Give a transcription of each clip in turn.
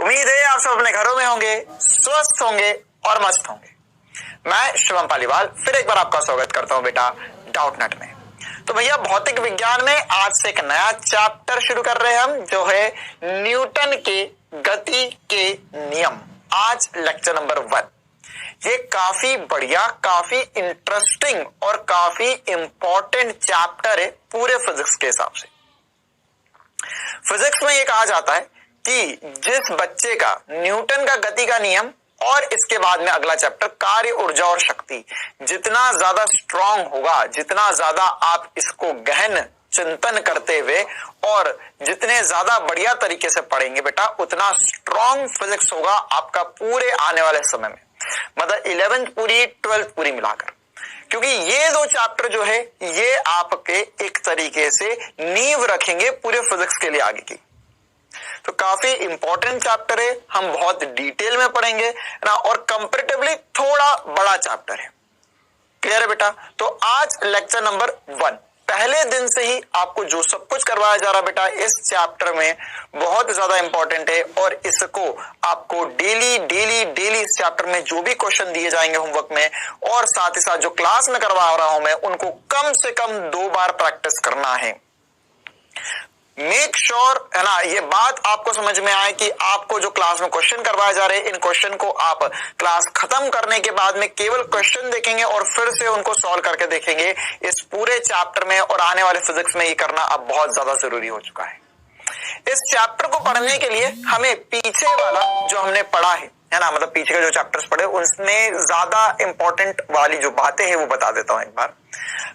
उम्मीद है आप सब अपने घरों में होंगे, स्वस्थ होंगे और मस्त होंगे। मैं शिवम पालीवाल फिर एक बार आपका स्वागत करता हूं बेटा डाउटनट में। तो भैया भौतिक विज्ञान में आज से एक नया चैप्टर शुरू कर रहे हैं हम, जो है न्यूटन के गति के नियम। आज लेक्चर नंबर 1। ये काफी बढ़िया, काफी इंटरेस्टिंग और काफी इंपॉर्टेंट चैप्टर है पूरे फिजिक्स के हिसाब से। फिजिक्स में ये कहा जाता है कि जिस बच्चे का न्यूटन का गति का नियम और इसके बाद में अगला चैप्टर कार्य, ऊर्जा और शक्ति जितना ज्यादा स्ट्रांग होगा, जितना ज्यादा आप इसको गहन चिंतन करते हुए और जितने ज्यादा बढ़िया तरीके से पढ़ेंगे बेटा, उतना स्ट्रांग फिजिक्स होगा आपका पूरे आने वाले समय में, मतलब 11th पूरी 12th पूरी मिलाकर। क्योंकि ये दो चैप्टर जो है ये आपके एक तरीके से नींव रखेंगे पूरे फिजिक्स के लिए आगे की। तो काफी इंपॉर्टेंट चैप्टर है, हम बहुत डिटेल में पढ़ेंगे ना, और कंपैरेटिवली थोड़ा बड़ा चैप्टर है। क्लियर है बेटा? तो आज लेक्चर नंबर 1, पहले दिन से ही आपको जो सब कुछ करवाया जा रहा है बेटा इस चैप्टर में बहुत ज्यादा इंपॉर्टेंट है, और इसको आपको डेली इस चैप्टर में जो भी क्वेश्चन दिए जाएंगे होमवर्क में, और साथ ही साथ जो क्लास में करवा रहा हूं मैं, उनको कम से कम 2 बार प्रैक्टिस करना है। मेक श्योर है ना, ये बात आपको समझ में आए कि आपको जो क्लास में क्वेश्चन करवाए जा रहे हैं, इन क्वेश्चन को आप क्लास खत्म करने के बाद में केवल क्वेश्चन देखेंगे और फिर से उनको सॉल्व करके देखेंगे। इस पूरे चैप्टर में और आने वाले फिजिक्स में ये करना अब बहुत ज्यादा जरूरी हो चुका है। इस चैप्टर को पढ़ने के लिए हमें पीछे वाला जो हमने पढ़ा है ना, मतलब पीछे के जो चैप्टर्स पढ़े उसमें ज्यादा इंपॉर्टेंट वाली जो बातें हैं वो बता देता हूं एक बार।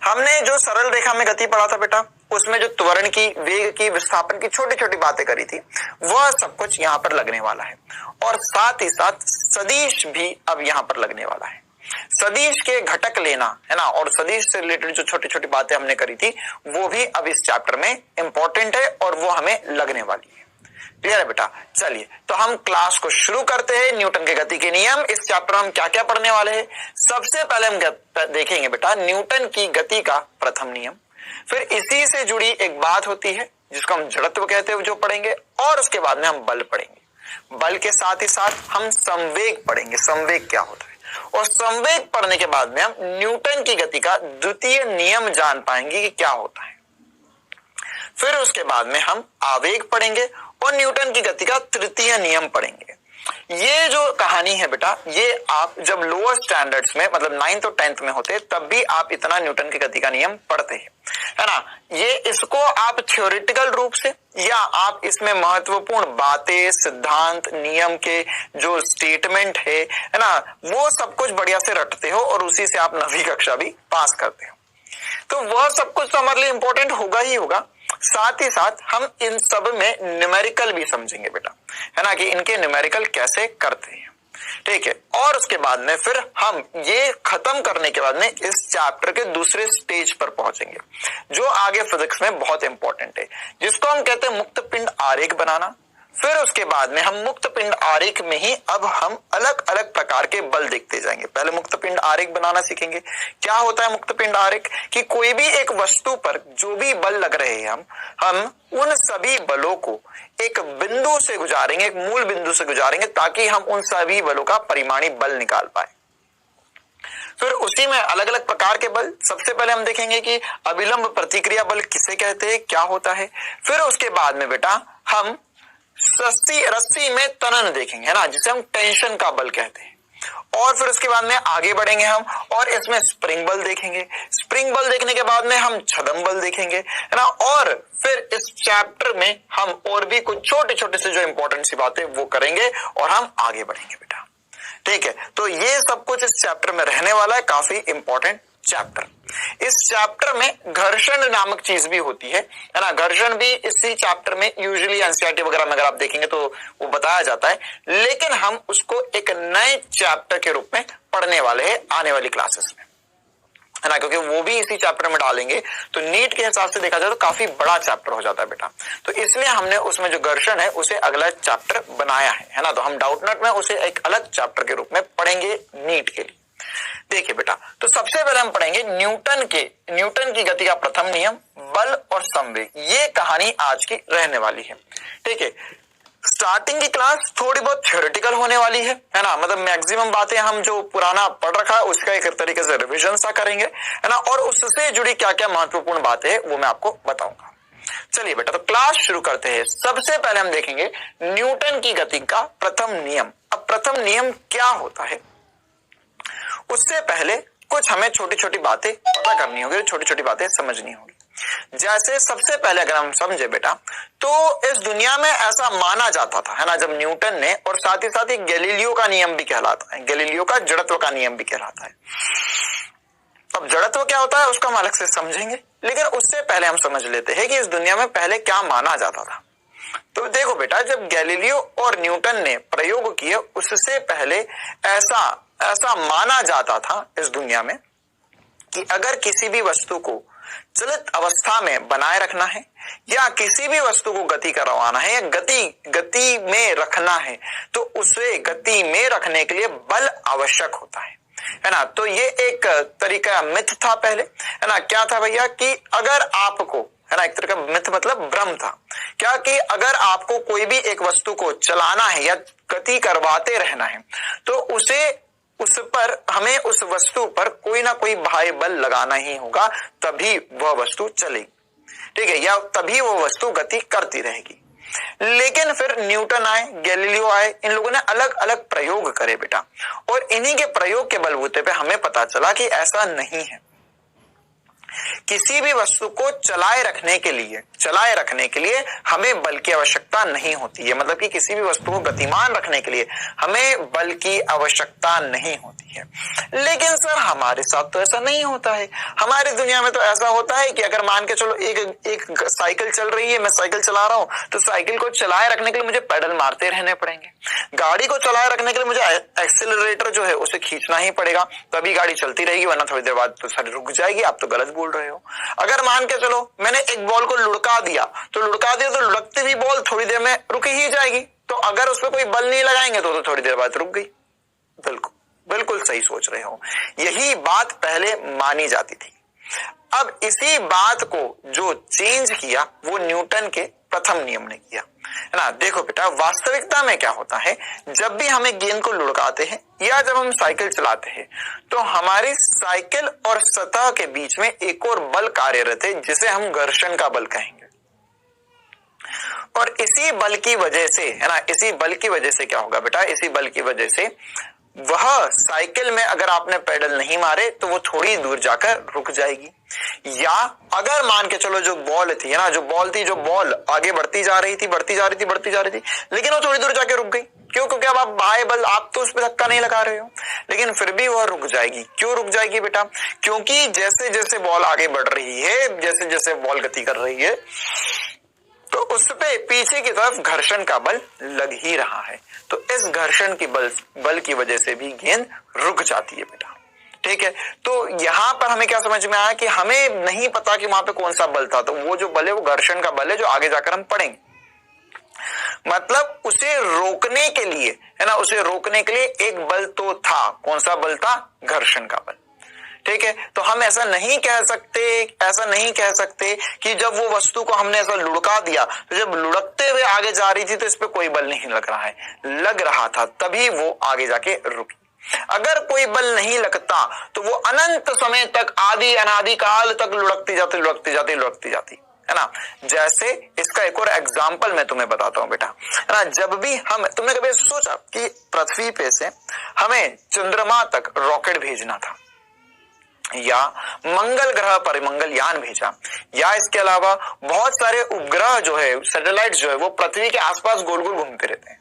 हमने जो सरल रेखा में गति पढ़ा था बेटा, उसमें जो त्वरण की, वेग की, विस्थापन की छोटी छोटी बातें करी थी, वह सब कुछ यहां पर लगने वाला है। और साथ ही साथ सदिश भी अब यहां पर लगने वाला है। सदिश के घटक लेना है ना, और सदिश से रिलेटेड जो छोटी छोटी बातें हमने करी थी वो भी अब इस चैप्टर में इंपॉर्टेंट है और वो हमें लगने वाली है। क्लियर है बेटा? चलिए तो हम क्लास को शुरू करते हैं। न्यूटन के गति के नियम, इस चैप्टर में हम क्या क्या पढ़ने वाले हैं। सबसे पहले हम देखेंगे बेटा न्यूटन की गति का प्रथम नियम, फिर इसी से जुड़ी एक बात होती है जिसको हम जड़त्व कहते हैं, जो पढ़ेंगे, और उसके बाद में हम बल पढ़ेंगे। बल के साथ ही साथ हम संवेग पढ़ेंगे, संवेग क्या होता है, और संवेग पढ़ने के बाद में हम न्यूटन की गति का द्वितीय नियम जान पाएंगे कि क्या होता है। फिर उसके बाद में हम आवेग पढ़ेंगे और न्यूटन की गति का तृतीय नियम पढ़ेंगे। ये जो कहानी है बेटा, ये आप जब लोअर स्टैंडर्ड्स में, मतलब 9th और 10th में होते तब भी आप इतना न्यूटन की गति का नियम पढ़ते हैं, है ना। ये इसको आप थ्योरेटिकल रूप से, या आप इसमें महत्वपूर्ण बातें, सिद्धांत, नियम के जो स्टेटमेंट है ना, वो सब कुछ बढ़िया से रटते हो और उसी से आप 9वीं कक्षा भी पास करते हो। तो वह सब कुछ तो हमारे लिए इंपॉर्टेंट होगा ही होगा। साथ ही साथ हम इन सब में न्यूमेरिकल भी समझेंगे बेटा, है ना, कि इनके न्यूमेरिकल कैसे करते हैं। ठीक है, और उसके बाद में फिर हम ये खत्म करने के बाद में इस चैप्टर के दूसरे स्टेज पर पहुंचेंगे, जो आगे फिजिक्स में बहुत इंपॉर्टेंट है, जिसको हम कहते हैं मुक्त पिंड आरेख बनाना। फिर उसके बाद में हम मुक्त पिंड आरेख में ही अब हम अलग अलग प्रकार के बल देखते जाएंगे। पहले मुक्त पिंड आरेख बनाना सीखेंगे। क्या होता है मुक्त पिंड आरेख? कि कोई भी एक वस्तु पर जो भी बल लग रहे हैं हम उन सभी बलों को एक बिंदु से गुजारेंगे, एक मूल बिंदु से गुजारेंगे, ताकि हम उन सभी बलों का परिमाणी बल निकाल पाए। फिर उसी में अलग अलग प्रकार के बल, सबसे पहले हम देखेंगे कि अभिलंब प्रतिक्रिया बल किसे कहते हैं, क्या होता है। फिर उसके बाद में बेटा हम रस्सी में तनन देखेंगे, है ना, जिसे हम टेंशन का बल कहते हैं। और फिर उसके बाद में आगे बढ़ेंगे हम और इसमें स्प्रिंग बल देखेंगे। स्प्रिंग बल देखने के बाद में हम छदम बल देखेंगे, है ना। और फिर इस चैप्टर में हम और भी कुछ छोटे छोटे से जो इंपॉर्टेंट सी बातें वो करेंगे और हम आगे बढ़ेंगे बेटा। ठीक है, तो ये सब कुछ इस चैप्टर में रहने वाला है, काफी इंपॉर्टेंट चैप्टर। इस चैप्टर में घर्षण नामक चीज भी होती है ना। घर्षण भी इसी चैप्टर में यूजुअली एनसीईआरटी वगैरह में अगर आप देखेंगे तो वो बताया जाता है, लेकिन हम उसको एक नए चैप्टर के रूप में पढ़ने वाले हैं आने वाली क्लासेस में, है ना, क्योंकि वो भी इसी चैप्टर में डालेंगे। तो नीट के हिसाब से देखा जाए तो काफी बड़ा चैप्टर हो जाता है बेटा, तो इसलिए हमने उसमें जो घर्षण है उसे अगला चैप्टर बनाया है ना। तो हम डाउटनट में उसे एक अलग चैप्टर के रूप में पढ़ेंगे नीट के लिए। देखिए बेटा, तो सबसे पहले हम पढ़ेंगे न्यूटन की गति का प्रथम नियम, बल और संवेग। ये कहानी आज की रहने वाली है। ठीक है, स्टार्टिंग की क्लास थोड़ी बहुत थ्योरेटिकल होने वाली है ना, मतलब मैक्सिमम बातें हम जो पुराना पढ़ रखा है उसका एक तरीके से रिविजन सा करेंगे, है ना, और उससे जुड़ी क्या क्या महत्वपूर्ण बातें हैं वो मैं आपको बताऊंगा। चलिए बेटा, तो क्लास शुरू करते हैं। सबसे पहले हम देखेंगे न्यूटन की गति का प्रथम नियम। अब प्रथम नियम क्या होता है, उससे पहले कुछ हमें छोटी छोटी बातें पता करनी होगी, छोटी छोटी बातें समझनी होगी। जैसे सबसे पहले अगर हम समझे बेटा, तो इस दुनिया में ऐसा माना जाता था, है ना, जब न्यूटन ने, और साथ ही गैलीलियो का नियम भी कहलाता है, गैलीलियो का जड़त्व का नियम भी कहलाता है। अब जड़त्व क्या होता है उसका हम अलग से समझेंगे, लेकिन उससे पहले हम समझ लेते हैं कि इस दुनिया में पहले क्या माना जाता था। तो देखो बेटा, जब गैलीलियो और न्यूटन ने प्रयोग किए उससे पहले ऐसा माना जाता था इस दुनिया में कि अगर किसी भी वस्तु को चलित अवस्था में बनाए रखना है या किसी भी वस्तु को गति करवाना है या गति में रखना है, तो उसे गति में रखने के लिए बल आवश्यक होता है ना। तो ये एक तरीका मिथ था पहले, है ना। क्या था भैया कि अगर आपको, है ना, एक तरह का मिथ मतलब भ्रम था क्या, कि अगर आपको कोई भी एक वस्तु को चलाना है या गति करवाते रहना है, तो उस पर हमें उस वस्तु पर कोई ना कोई बाह्य बल लगाना ही होगा, तभी वह वस्तु चलेगी, ठीक है, या तभी वो वस्तु गति करती रहेगी। लेकिन फिर न्यूटन आए, गैलीलियो आए, इन लोगों ने अलग अलग प्रयोग करे बेटा, और इन्हीं के प्रयोग के बलबूते पे हमें पता चला कि ऐसा नहीं है। किसी भी वस्तु को चलाए रखने के लिए हमें बल की आवश्यकता नहीं होती है, मतलब कि किसी भी वस्तु को गतिमान रखने के लिए हमें बल की आवश्यकता नहीं होती है। लेकिन सर हमारे साथ तो ऐसा नहीं होता है। हमारी दुनिया में तो ऐसा होता है कि अगर मान के चलो एक साइकिल चल रही है, मैं साइकिल चला रहा हूं, तो साइकिल को चलाए रखने के लिए मुझे पेडल मारते रहने पड़ेंगे। गाड़ी को चलाए रखने के लिए मुझे एक्सीलरेटर जो है उसे खींचना ही पड़ेगा, तभी गाड़ी चलती रहेगी, वरना थोड़ी देर बाद तो सारी रुक जाएगी। आप तो गलत बोल रहे हो। अगर मान के चलो मैंने एक बॉल को लुढ़का दिया तो लुढ़कती हुई बॉल थोड़ी देर में रुक ही जाएगी, तो अगर उस पर कोई बल नहीं लगाएंगे तो थोड़ी देर बाद रुक गई। बिल्कुल सही सोच रहे हो। यही बात पहले मानी जाती थी। अब इसी बात को जो चेंज किया वो न्यूटन के प्रथम नियम ने किया, है ना। देखो बेटा, वास्तविकता में क्या होता है, जब भी हम एक गेंद को लुढ़काते हैं या जब हम साइकिल चलाते हैं, तो हमारी साइकिल और सतह के बीच में एक और बल कार्यरत है जिसे हम घर्षण का बल कहेंगे। और इसी बल की वजह से, है ना, इसी बल की वजह से क्या होगा बेटा, इसी बल की वजह से वह साइकिल में अगर आपने पेडल नहीं मारे तो वो थोड़ी दूर जाकर रुक जाएगी। या अगर मान के चलो जो बॉल थी, है ना, जो बॉल आगे बढ़ती जा रही थी, लेकिन वो थोड़ी दूर जाके रुक गई। क्यों? क्योंकि अब आप बाह्य बल, आप तो उस पर धक्का नहीं लगा रहे हो, लेकिन फिर भी वह रुक जाएगी। क्यों रुक जाएगी बेटा? क्योंकि जैसे जैसे बॉल आगे बढ़ रही है, जैसे जैसे बॉल गति कर रही है, तो उस पे पीछे की तरफ घर्षण का बल लग ही रहा है। तो इस घर्षण की बल की वजह से भी गेंद रुक जाती है बेटा, ठीक है। तो यहां पर हमें क्या समझ में आया कि हमें नहीं पता कि वहां पे कौन सा बल था, तो वो जो बल है वो घर्षण का बल है, जो आगे जाकर हम पढ़ेंगे। मतलब उसे रोकने के लिए, है ना, उसे रोकने के लिए एक बल तो था। कौन सा बल था? घर्षण का बल, ठीक है। तो हम ऐसा नहीं कह सकते कि जब वो वस्तु को हमने ऐसा लुढ़का दिया, तो जब लुढ़कते हुए आगे जा रही थी तो इस पे कोई बल नहीं लग रहा है। लग रहा था, तभी वो आगे जाके रुकी। अगर कोई बल नहीं लगता तो वो अनंत समय तक, आदि अनादि काल तक लुढ़कती जाती, है ना। जैसे इसका एक और एग्जाम्पल मैं तुम्हें बताता हूं बेटा, है ना। जब भी तुमने कभी सोचा कि पृथ्वी पे से हमें चंद्रमा तक रॉकेट भेजना था, या मंगल ग्रह पर मंगलयान भेजा, या इसके अलावा बहुत सारे उपग्रह जो है, सैटेलाइट जो है, वो पृथ्वी के आसपास गोल गोल घूमते रहते हैं,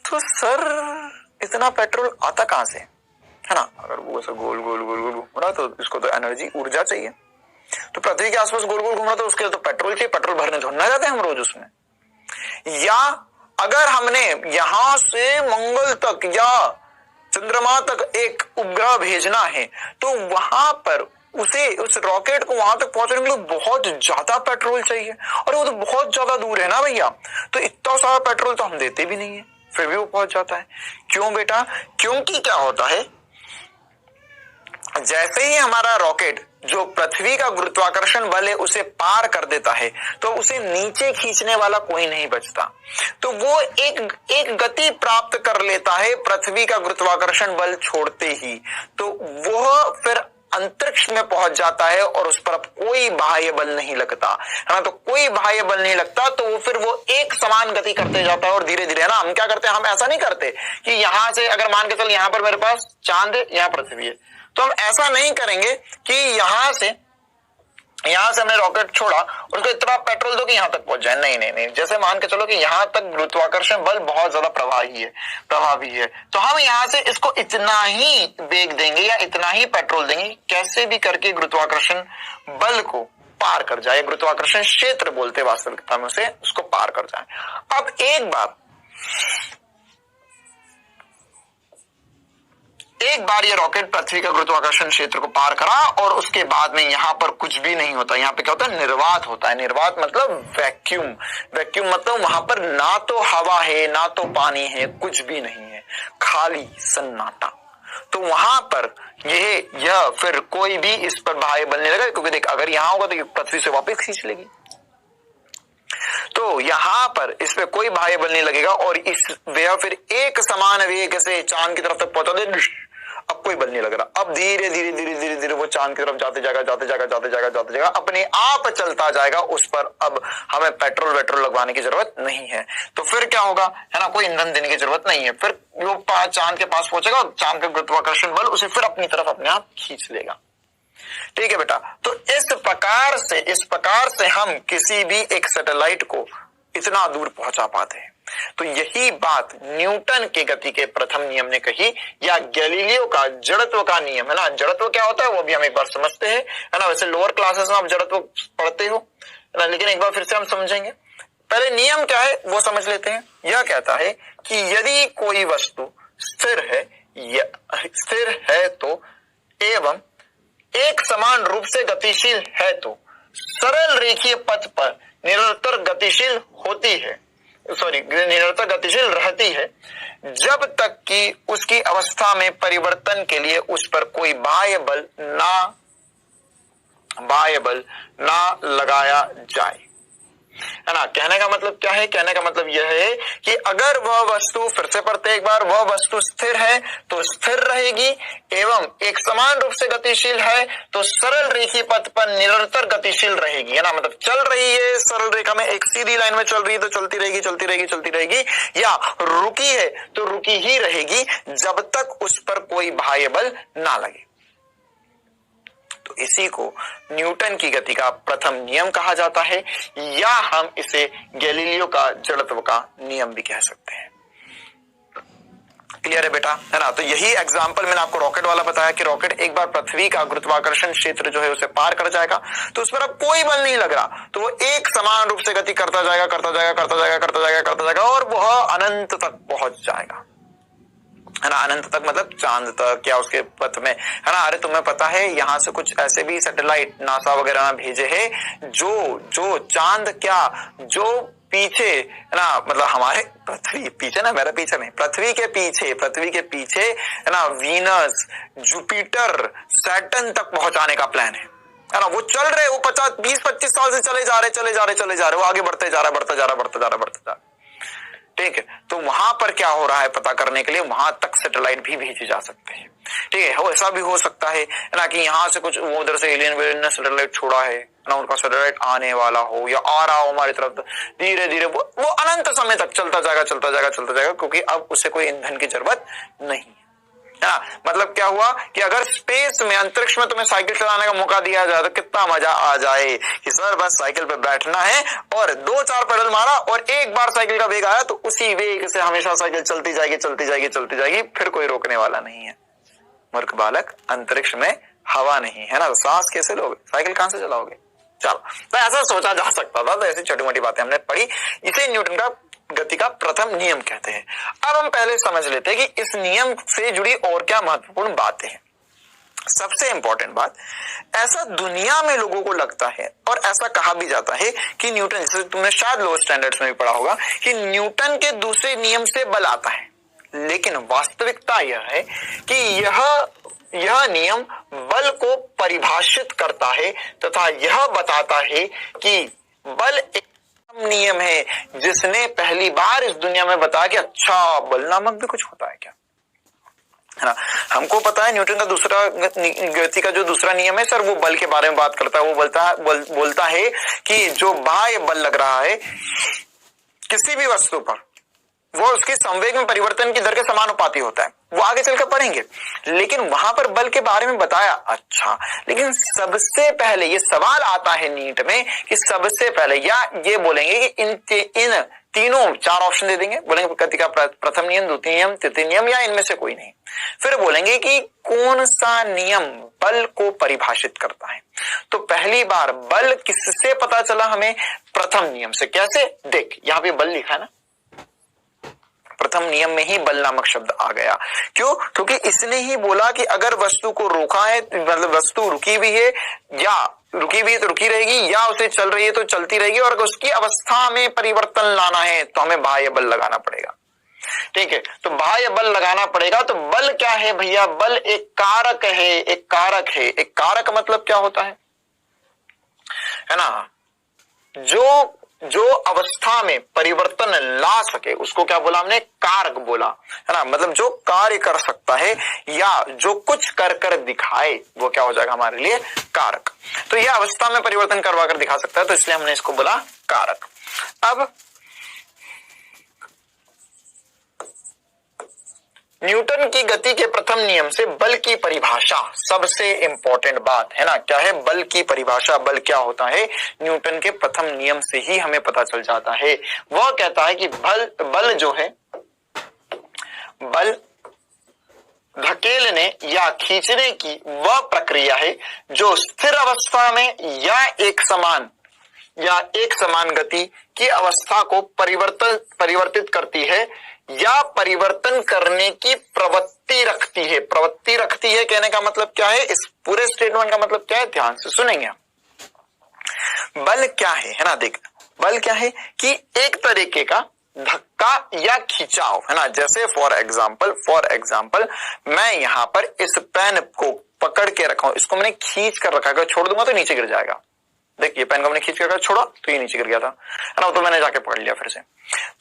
तो सर इतना पेट्रोल आता कहां से, है ना। अगर वो ऐसा गोल गोल घूम रहा तो इसको तो एनर्जी, ऊर्जा चाहिए। तो पृथ्वी के आसपास गोल गोल घूम रहा तो उसके लिए तो पेट्रोल चाहिए। पेट्रोल भरने थोड़ी ना जाते हम रोज उसमें। या अगर हमने यहां से मंगल तक या चंद्रमा तक एक उपग्रह भेजना है, तो वहां पर उस रॉकेट को वहां तक पहुंचने के लिए बहुत ज्यादा पेट्रोल चाहिए, और वो तो बहुत ज्यादा दूर है ना भैया। तो इतना सारा पेट्रोल तो हम देते भी नहीं है, फिर भी वो पहुंच जाता है। क्यों बेटा? क्योंकि क्या होता है, जैसे ही हमारा रॉकेट जो पृथ्वी का गुरुत्वाकर्षण बल है उसे पार कर देता है तो उसे नीचे खींचने वाला कोई नहीं बचता। तो वो एक गति प्राप्त कर लेता है पृथ्वी का गुरुत्वाकर्षण बल छोड़ते ही, तो वह फिर अंतरिक्ष में पहुंच जाता है और उस पर अब कोई बाह्य बल नहीं लगता है ना। तो कोई बाह्य बल नहीं लगता तो वो फिर वो एक समान गति करते जाता है और धीरे धीरे, है ना, हम क्या करते हैं, हम ऐसा नहीं करते कि यहां से अगर मान के चल यहां पर मेरे पास चांद है, यहां पृथ्वी है, तो हम ऐसा नहीं करेंगे कि यहां से हमने रॉकेट छोड़ा और उसको इतना पेट्रोल दो कि यहां तक पहुंच जाए। नहीं नहीं नहीं, जैसे मान के चलो कि यहां तक गुरुत्वाकर्षण बल बहुत ज्यादा प्रभावी है, तो हम यहां से इसको इतना ही वेग देंगे या इतना ही पेट्रोल देंगे, कैसे भी करके गुरुत्वाकर्षण बल को पार कर जाए, गुरुत्वाकर्षण क्षेत्र बोलते वास्तविकता में उसे, उसको पार कर जाए। अब एक बार ये रॉकेट पृथ्वी का गुरुत्वाकर्षण क्षेत्र को पार करा और उसके बाद में यहां पर कुछ भी नहीं होता। यहां पे क्या होता है, निर्वात होता है। निर्वात मतलब वैक्यूम मतलब वहां पर ना तो हवा है ना तो पानी है, कुछ भी नहीं है, खाली सन्नाटा। तो वहां पर यह फिर कोई भी इस पर बाह्य बल नहीं लगेगा, क्योंकि देख अगर यहां होगा तो ये पृथ्वी से वापस खींच लेगी, तो यहां पर इस पे कोई बाह्य बल नहीं लगेगा और वह फिर एक समान वेग से चांद की तरफ तक पहुंचा दे। अब कोई बल नहीं लग रहा, अब धीरे धीरे वो चांद की तरफ जाते जाएगा, अपने आप चलता जाएगा, उस पर अब हमें पेट्रोल लगवाने की जरूरत नहीं है। तो फिर क्या होगा, है ना, कोई ईंधन देने की जरूरत नहीं है, फिर वो चांद के पास पहुंचेगा और चांद का गुरुत्वाकर्षण बल उसे फिर अपनी तरफ अपने आप खींच लेगा। ठीक है बेटा, तो इस प्रकार से हम किसी भी एक सैटेलाइट को इतना दूर पहुंचा पाते हैं। तो यही बात न्यूटन के गति के प्रथम नियम ने कही, या गैलीलियो का जड़त्व का नियम, है ना। जड़त्व क्या होता है वो भी हम एक बार समझते हैं, है ना। वैसे लोअर क्लासेस में आप जड़त्व पढ़ते हो, है ना, लेकिन एक बार फिर से हम समझेंगे। पहले नियम क्या है वो समझ लेते हैं। यह कहता है कि यदि कोई वस्तु स्थिर है तो एवं एक समान रूप से गतिशील है तो सरल रेखीय पथ पर निरंतर गतिशील रहती है, जब तक कि उसकी अवस्था में परिवर्तन के लिए उस पर कोई बाह्य बल ना लगाया जाए, है ना। कहने का मतलब क्या है, कहने का मतलब यह है कि अगर वह वस्तु, फिर से पढ़ते एक बार, वह वस्तु स्थिर है तो स्थिर रहेगी, एवं एक समान रूप से गतिशील है तो सरल रेखीय पथ पर निरंतर गतिशील रहेगी, है ना। मतलब चल रही है सरल रेखा में, एक सीधी लाइन में चल रही है तो चलती रहेगी, या रुकी है तो रुकी ही रहेगी जब तक उस पर कोई बाह्य बल ना लगे। तो इसी को न्यूटन की गति का प्रथम नियम कहा जाता है, या हम इसे गैलीलियो का जड़त्व का नियम भी कह सकते हैं। क्लियर है बेटा, है ना। तो यही एग्जांपल मैंने आपको रॉकेट वाला बताया कि रॉकेट एक बार पृथ्वी का गुरुत्वाकर्षण क्षेत्र जो है उसे पार कर जाएगा तो उस पर अब कोई बल नहीं लग रहा, तो वो एक समान रूप से गति करता जाएगा और वह अनंत तक पहुंच जाएगा, है ना। अनंत तक मतलब चांद तक या उसके पथ में, है ना। अरे तुम्हें पता है यहाँ से कुछ ऐसे भी सैटेलाइट नासा वगैरह ने भेजे हैं जो चांद क्या, जो पीछे, है ना, मतलब हमारे पृथ्वी पीछे ना, मेरा पीछे नहीं, पृथ्वी के पीछे, है ना, वीनस, जुपिटर, सैटर्न तक पहुंचाने का प्लान है ना। वो चल रहे, वो 20-25 साल से चले जा रहे, वो आगे बढ़ते जा रहा। ठीक है, तो वहां पर क्या हो रहा है पता करने के लिए वहां तक सैटेलाइट भी भेजे जा सकते हैं। ठीक है, ऐसा भी हो सकता है ना कि यहाँ से कुछ उधर से एलियन ने सैटेलाइट छोड़ा है ना, उनका सैटेलाइट आने वाला हो या आ रहा हो हमारी तरफ, धीरे धीरे वो अनंत समय तक चलता जाएगा, क्योंकि अब उसे कोई ईंधन की जरूरत नहीं है। मतलब क्या हुआ कि अगर स्पेस में, अंतरिक्ष में तुम्हें साइकिल चलाने का मौका दिया जाए तो कितना मजा आ जाए कि सर बस साइकिल पे बैठना है और 2-4 पेडल मारा और एक बार साइकिल का वेग आया तो उसी वेग से हमेशा साइकिल चलती जाएगी, फिर कोई रोकने वाला नहीं है। मूर्ख बालक, अंतरिक्ष में हवा नहीं है ना, तो सांस कैसे लोगे, साइकिल कहां से चलाओगे। चलो, तो ऐसा सोचा जा सकता था, तो ऐसी छोटी मोटी बातें हमने पढ़ी, इसे न्यूटन का गति का प्रथम नियम कहते हैं। अब हम पहले समझ लेते हैं कि इस नियम से जुड़ी और क्या महत्वपूर्ण बातें हैं। सबसे इंपॉर्टेंट बात, ऐसा दुनिया में लोगों को लगता है और ऐसा कहा भी जाता है कि न्यूटन, जैसे तुमने शायद लोअर स्टैंडर्ड्स में भी पढ़ा होगा कि न्यूटन के दूसरे नियम से बल आता है। लेकिन वास्तविकता यह है कि यह नियम बल को परिभाषित करता है तथा यह बताता है कि बल एक नियम है जिसने पहली बार इस दुनिया में बताया कि अच्छा बल नामक भी कुछ होता है क्या, है ना। हमको पता है न्यूटन का दूसरा गति का जो दूसरा नियम है सर, वो बल के बारे में बात करता है। वो बोलता है कि जो बाह्य बल लग रहा है किसी भी वस्तु पर, वो उसकी संवेग में परिवर्तन की दर के समानुपाती होता है। वो आगे चलकर पढ़ेंगे, लेकिन वहां पर बल के बारे में बताया। अच्छा, लेकिन सबसे पहले ये सवाल आता है नीट में कि सबसे पहले, या ये बोलेंगे कि इन तीनों, चार ऑप्शन दे देंगे, बोलेंगे गति का प्रथम नियम, द्वितीय नियम, तृतीय नियम, या इनमें से कोई नहीं। फिर बोलेंगे कि कौन सा नियम बल को परिभाषित करता है। तो पहली बार बल किससे पता चला हमें? प्रथम नियम से। कैसे? देख, यहां पे बल लिखा है ना, प्रथम नियम में ही बल नामक शब्द आ गया। क्यों? क्योंकि इसने ही बोला कि अगर वस्तु को रोका है, मतलब वस्तु रुकी भी है, या रुकी भी है तो रुकी रहेगी, या उसे चल रही है तो चलती रहेगी, और उसकी अवस्था में परिवर्तन लाना है तो हमें बाह्य बल लगाना पड़ेगा। ठीक है, तो बाह्य बल लगाना पड़ेगा। तो बल क्या है भैया? बल एक कारक है, एक कारक है। एक कारक मतलब क्या होता है ना, जो अवस्था में परिवर्तन ला सके उसको क्या बोला हमने? कारक बोला, है ना। मतलब जो कार्य कर सकता है या जो कुछ कर दिखाए, वो क्या हो जाएगा हमारे लिए? कारक। तो यह अवस्था में परिवर्तन करवा कर दिखा सकता है, तो इसलिए हमने इसको बोला कारक। अब न्यूटन की गति के प्रथम नियम से बल की परिभाषा, सबसे इंपॉर्टेंट बात है ना, क्या है? बल की परिभाषा, बल क्या होता है? न्यूटन के प्रथम नियम से ही हमें पता चल जाता है। वह कहता है कि बल जो है, बल धकेलने या खींचने की वह प्रक्रिया है जो स्थिर अवस्था में या एक समान गति की अवस्था को परिवर्तित करती है या परिवर्तन करने की प्रवृत्ति रखती है। प्रवृत्ति रखती है कहने का मतलब क्या है? इस पूरे स्टेटमेंट का मतलब क्या है? ध्यान से सुनेंगे। बल क्या है ना, देख, बल क्या है कि एक तरीके का धक्का या खिंचाव, है ना। जैसे फॉर एग्जाम्पल मैं यहां पर इस पेन को पकड़ के रखा हूं, इसको मैंने खींच कर रखा, अगर छोड़ दूंगा तो नीचे गिर जाएगा। देखिए, पेन को मैंने खींच कर छोड़ा तो ये नीचे गिर गया था, है ना। तो मैंने जाके पकड़ लिया फिर से।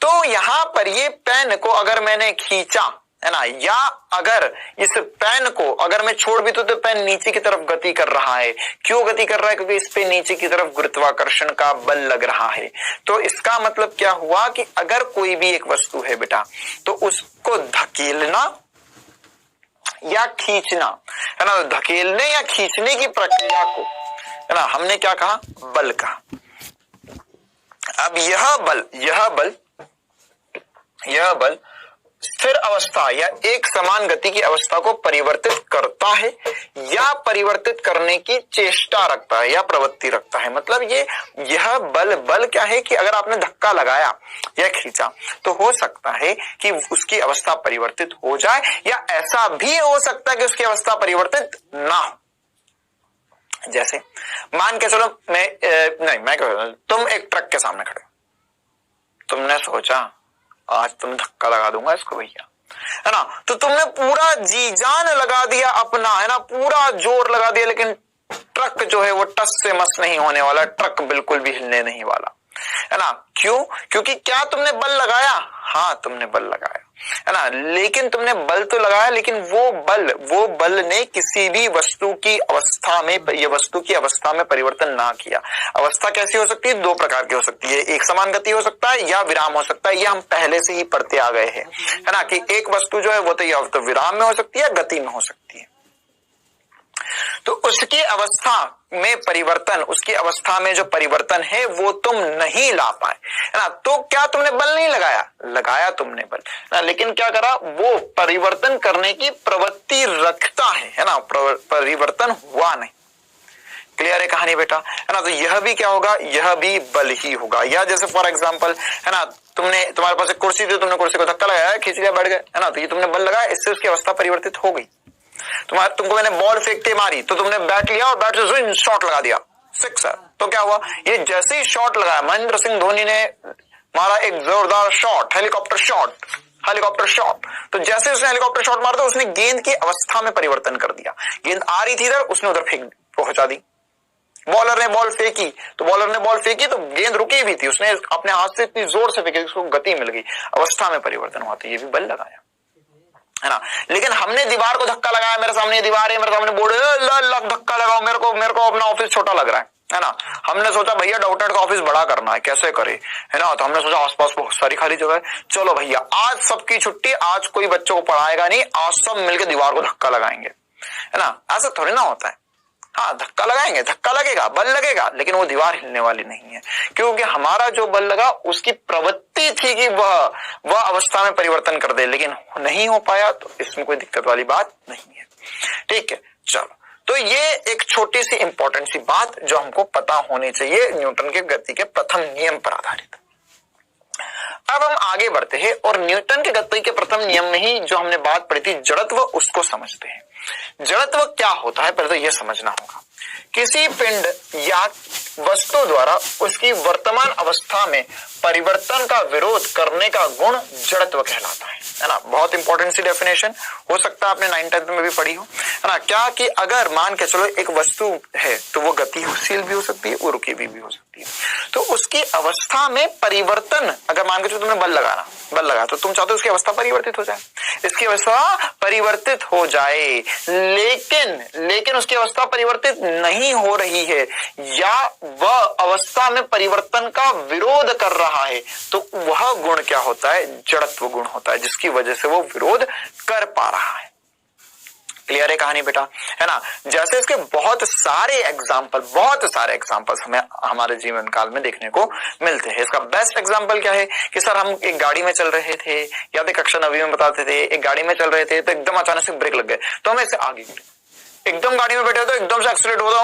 तो यहां पर ये पेन को अगर मैंने खींचा, है ना, या अगर इस पेन को अगर मैं छोड़ भी तो पेन नीचे की तरफ गति कर रहा है। क्यों गति कर रहा है? क्योंकि इस पे नीचे की तरफ गुरुत्वाकर्षण का बल लग रहा है। तो इसका मतलब क्या हुआ कि अगर कोई भी एक वस्तु है बेटा, तो उसको धकेलना या खींचना, है ना, धकेलने या खींचने की प्रक्रिया को, है ना, हमने क्या कहा? बल कहा। अब यह बल स्थिर अवस्था या एक समान गति की अवस्था को परिवर्तित करता है या परिवर्तित करने की चेष्टा रखता है या प्रवृत्ति रखता है। मतलब यह बल क्या है कि अगर आपने धक्का लगाया या खींचा तो हो सकता है कि उसकी अवस्था परिवर्तित हो जाए, या ऐसा भी हो सकता है कि उसकी अवस्था परिवर्तित ना हो। जैसे मान के चलो मैं क्या, तुम एक ट्रक के सामने खड़े, तुमने सोचा आज तुम धक्का लगा दूंगा इसको भैया, है ना। तो तुमने पूरा जी जान लगा दिया अपना, है ना, पूरा जोर लगा दिया, लेकिन ट्रक जो है वो टस से मस नहीं होने वाला, ट्रक बिल्कुल भी हिलने नहीं वाला, है ना। क्यों? क्योंकि क्या तुमने बल लगाया? हाँ, तुमने बल लगाया, है ना। लेकिन तुमने बल तो लगाया, लेकिन वो बल ने किसी भी वस्तु की अवस्था में, ये वस्तु की अवस्था में परिवर्तन ना किया। अवस्था कैसी हो सकती है? दो प्रकार की हो सकती है, एक समान गति हो सकता है या विराम हो सकता है। ये हम पहले से ही पढ़ते आ गए हैं, है ना, कि एक वस्तु जो है वो तो विराम में हो सकती है, गति में हो सकती है। तो उसकी अवस्था में परिवर्तन, उसकी अवस्था में जो परिवर्तन है वो तुम नहीं ला पाए, है ना। तो क्या तुमने बल नहीं लगाया? लगाया तुमने बल ना, लेकिन क्या करा? वो परिवर्तन करने की प्रवृत्ति रखता है ना, परिवर्तन हुआ नहीं। क्लियर है कहानी बेटा, है ना। तो यह भी क्या होगा? यह भी बल ही होगा। या जैसे फॉर एग्जाम्पल, है ना, तुम्हारे पास एक कुर्सी थी, तुमने कुर्सी को धक्का लगाया, खींच लिया, बैठ गए, है ना। तो ये तुमने बल लगाया, इससे उसकी अवस्था परिवर्तित हो गई। तुमको मैंने बॉल फेंक के मारी तो तुमने बैट लिया और बैट से शॉट लगा दिया, सिक्सर। तो क्या हुआ? ये जैसे ही शॉट लगाया, महेंद्र सिंह धोनी ने मारा एक जोरदार shot, helicopter shot, helicopter shot. तो जैसे उसने हेलीकॉप्टर शॉट मारा तो उसने गेंद की अवस्था में परिवर्तन कर दिया। गेंद आ रही थी इधर, उसने उधर फेंक पहुंचा दी। बॉलर ने बॉल फेंकी तो गेंद रुकी भी थी, उसने अपने हाथ से इतनी जोर से फेंकी उसको गति मिल गई, अवस्था में परिवर्तन हुआ। तो ये भी बल लगाया, है ना। लेकिन हमने दीवार को धक्का लगाया, मेरे सामने दीवार है, मेरे सामने बोर्ड है, धक्का लगाओ, मेरे को अपना ऑफिस छोटा लग रहा है ना। हमने सोचा भैया डॉक्टर का ऑफिस बड़ा करना है, कैसे करे, है ना। तो हमने सोचा आसपास बहुत सारी खाली जगह है, चलो भैया आज सबकी छुट्टी, आज कोई बच्चों को पढ़ाएगा नहीं, आज सब मिलकर दीवार को धक्का लगाएंगे, है ना। ऐसा थोड़ी ना होता है। हाँ धक्का लगाएंगे, धक्का लगेगा, बल लगेगा, लेकिन वो दीवार हिलने वाली नहीं है, क्योंकि हमारा जो बल लगा उसकी प्रवृत्ति थी कि वह अवस्था में परिवर्तन कर दे, लेकिन नहीं हो पाया। तो इसमें कोई दिक्कत वाली बात नहीं है, ठीक है। चलो, तो ये एक छोटी सी इंपॉर्टेंट सी बात जो हमको पता होनी चाहिए न्यूटन के गति के प्रथम नियम पर आधारित। अब हम आगे बढ़ते हैं और न्यूटन के गति के प्रथम नियम में ही जो हमने बात पढ़ी थी जड़त्व, उसको समझते हैं। जड़त्व क्या होता है पहले तो यह समझना होगा। किसी पिंड या वस्तु द्वारा उसकी वर्तमान अवस्था में परिवर्तन का विरोध करने का गुण जड़त्व कहलाता है ना। बहुत इंपॉर्टेंट सी डेफिनेशन, हो सकता है आपने 9th-10th में भी पढ़ी हो, है ना। क्या कि अगर मान के चलो एक वस्तु है तो वो गतिशील भी हो सकती है, वो रुकी भी हो सकती है। तो उसकी अवस्था में परिवर्तन, अगर मान के चलो तुमने बल लगा तो तुम चाहते हो उसकी अवस्था परिवर्तित हो जाए, इसकी अवस्था परिवर्तित हो जाए, लेकिन उसकी अवस्था परिवर्तित नहीं हो रही है या वह अवस्था में परिवर्तन का विरोध कर रहा है, तो वह गुण क्या होता है, जड़त्व गुण होता है, जिसकी वजह से वो विरोध कर पा रहा है। क्लियर है कहानी बेटा, है ना। जैसे इसके बहुत सारे एग्जांपल्स हमें हमारे जीवन काल में देखने को मिलते हैं। इसका बेस्ट एग्जांपल क्या है कि सर हम एक गाड़ी में चल रहे थे, या तो कक्षा 9वीं में बताते थे, एक गाड़ी में चल रहे थे तो एकदम अचानक से ब्रेक लग गए, तो हम ऐसे आगे एकदम गाड़ी में बैठे तो एकदम से एक्सीलेट होता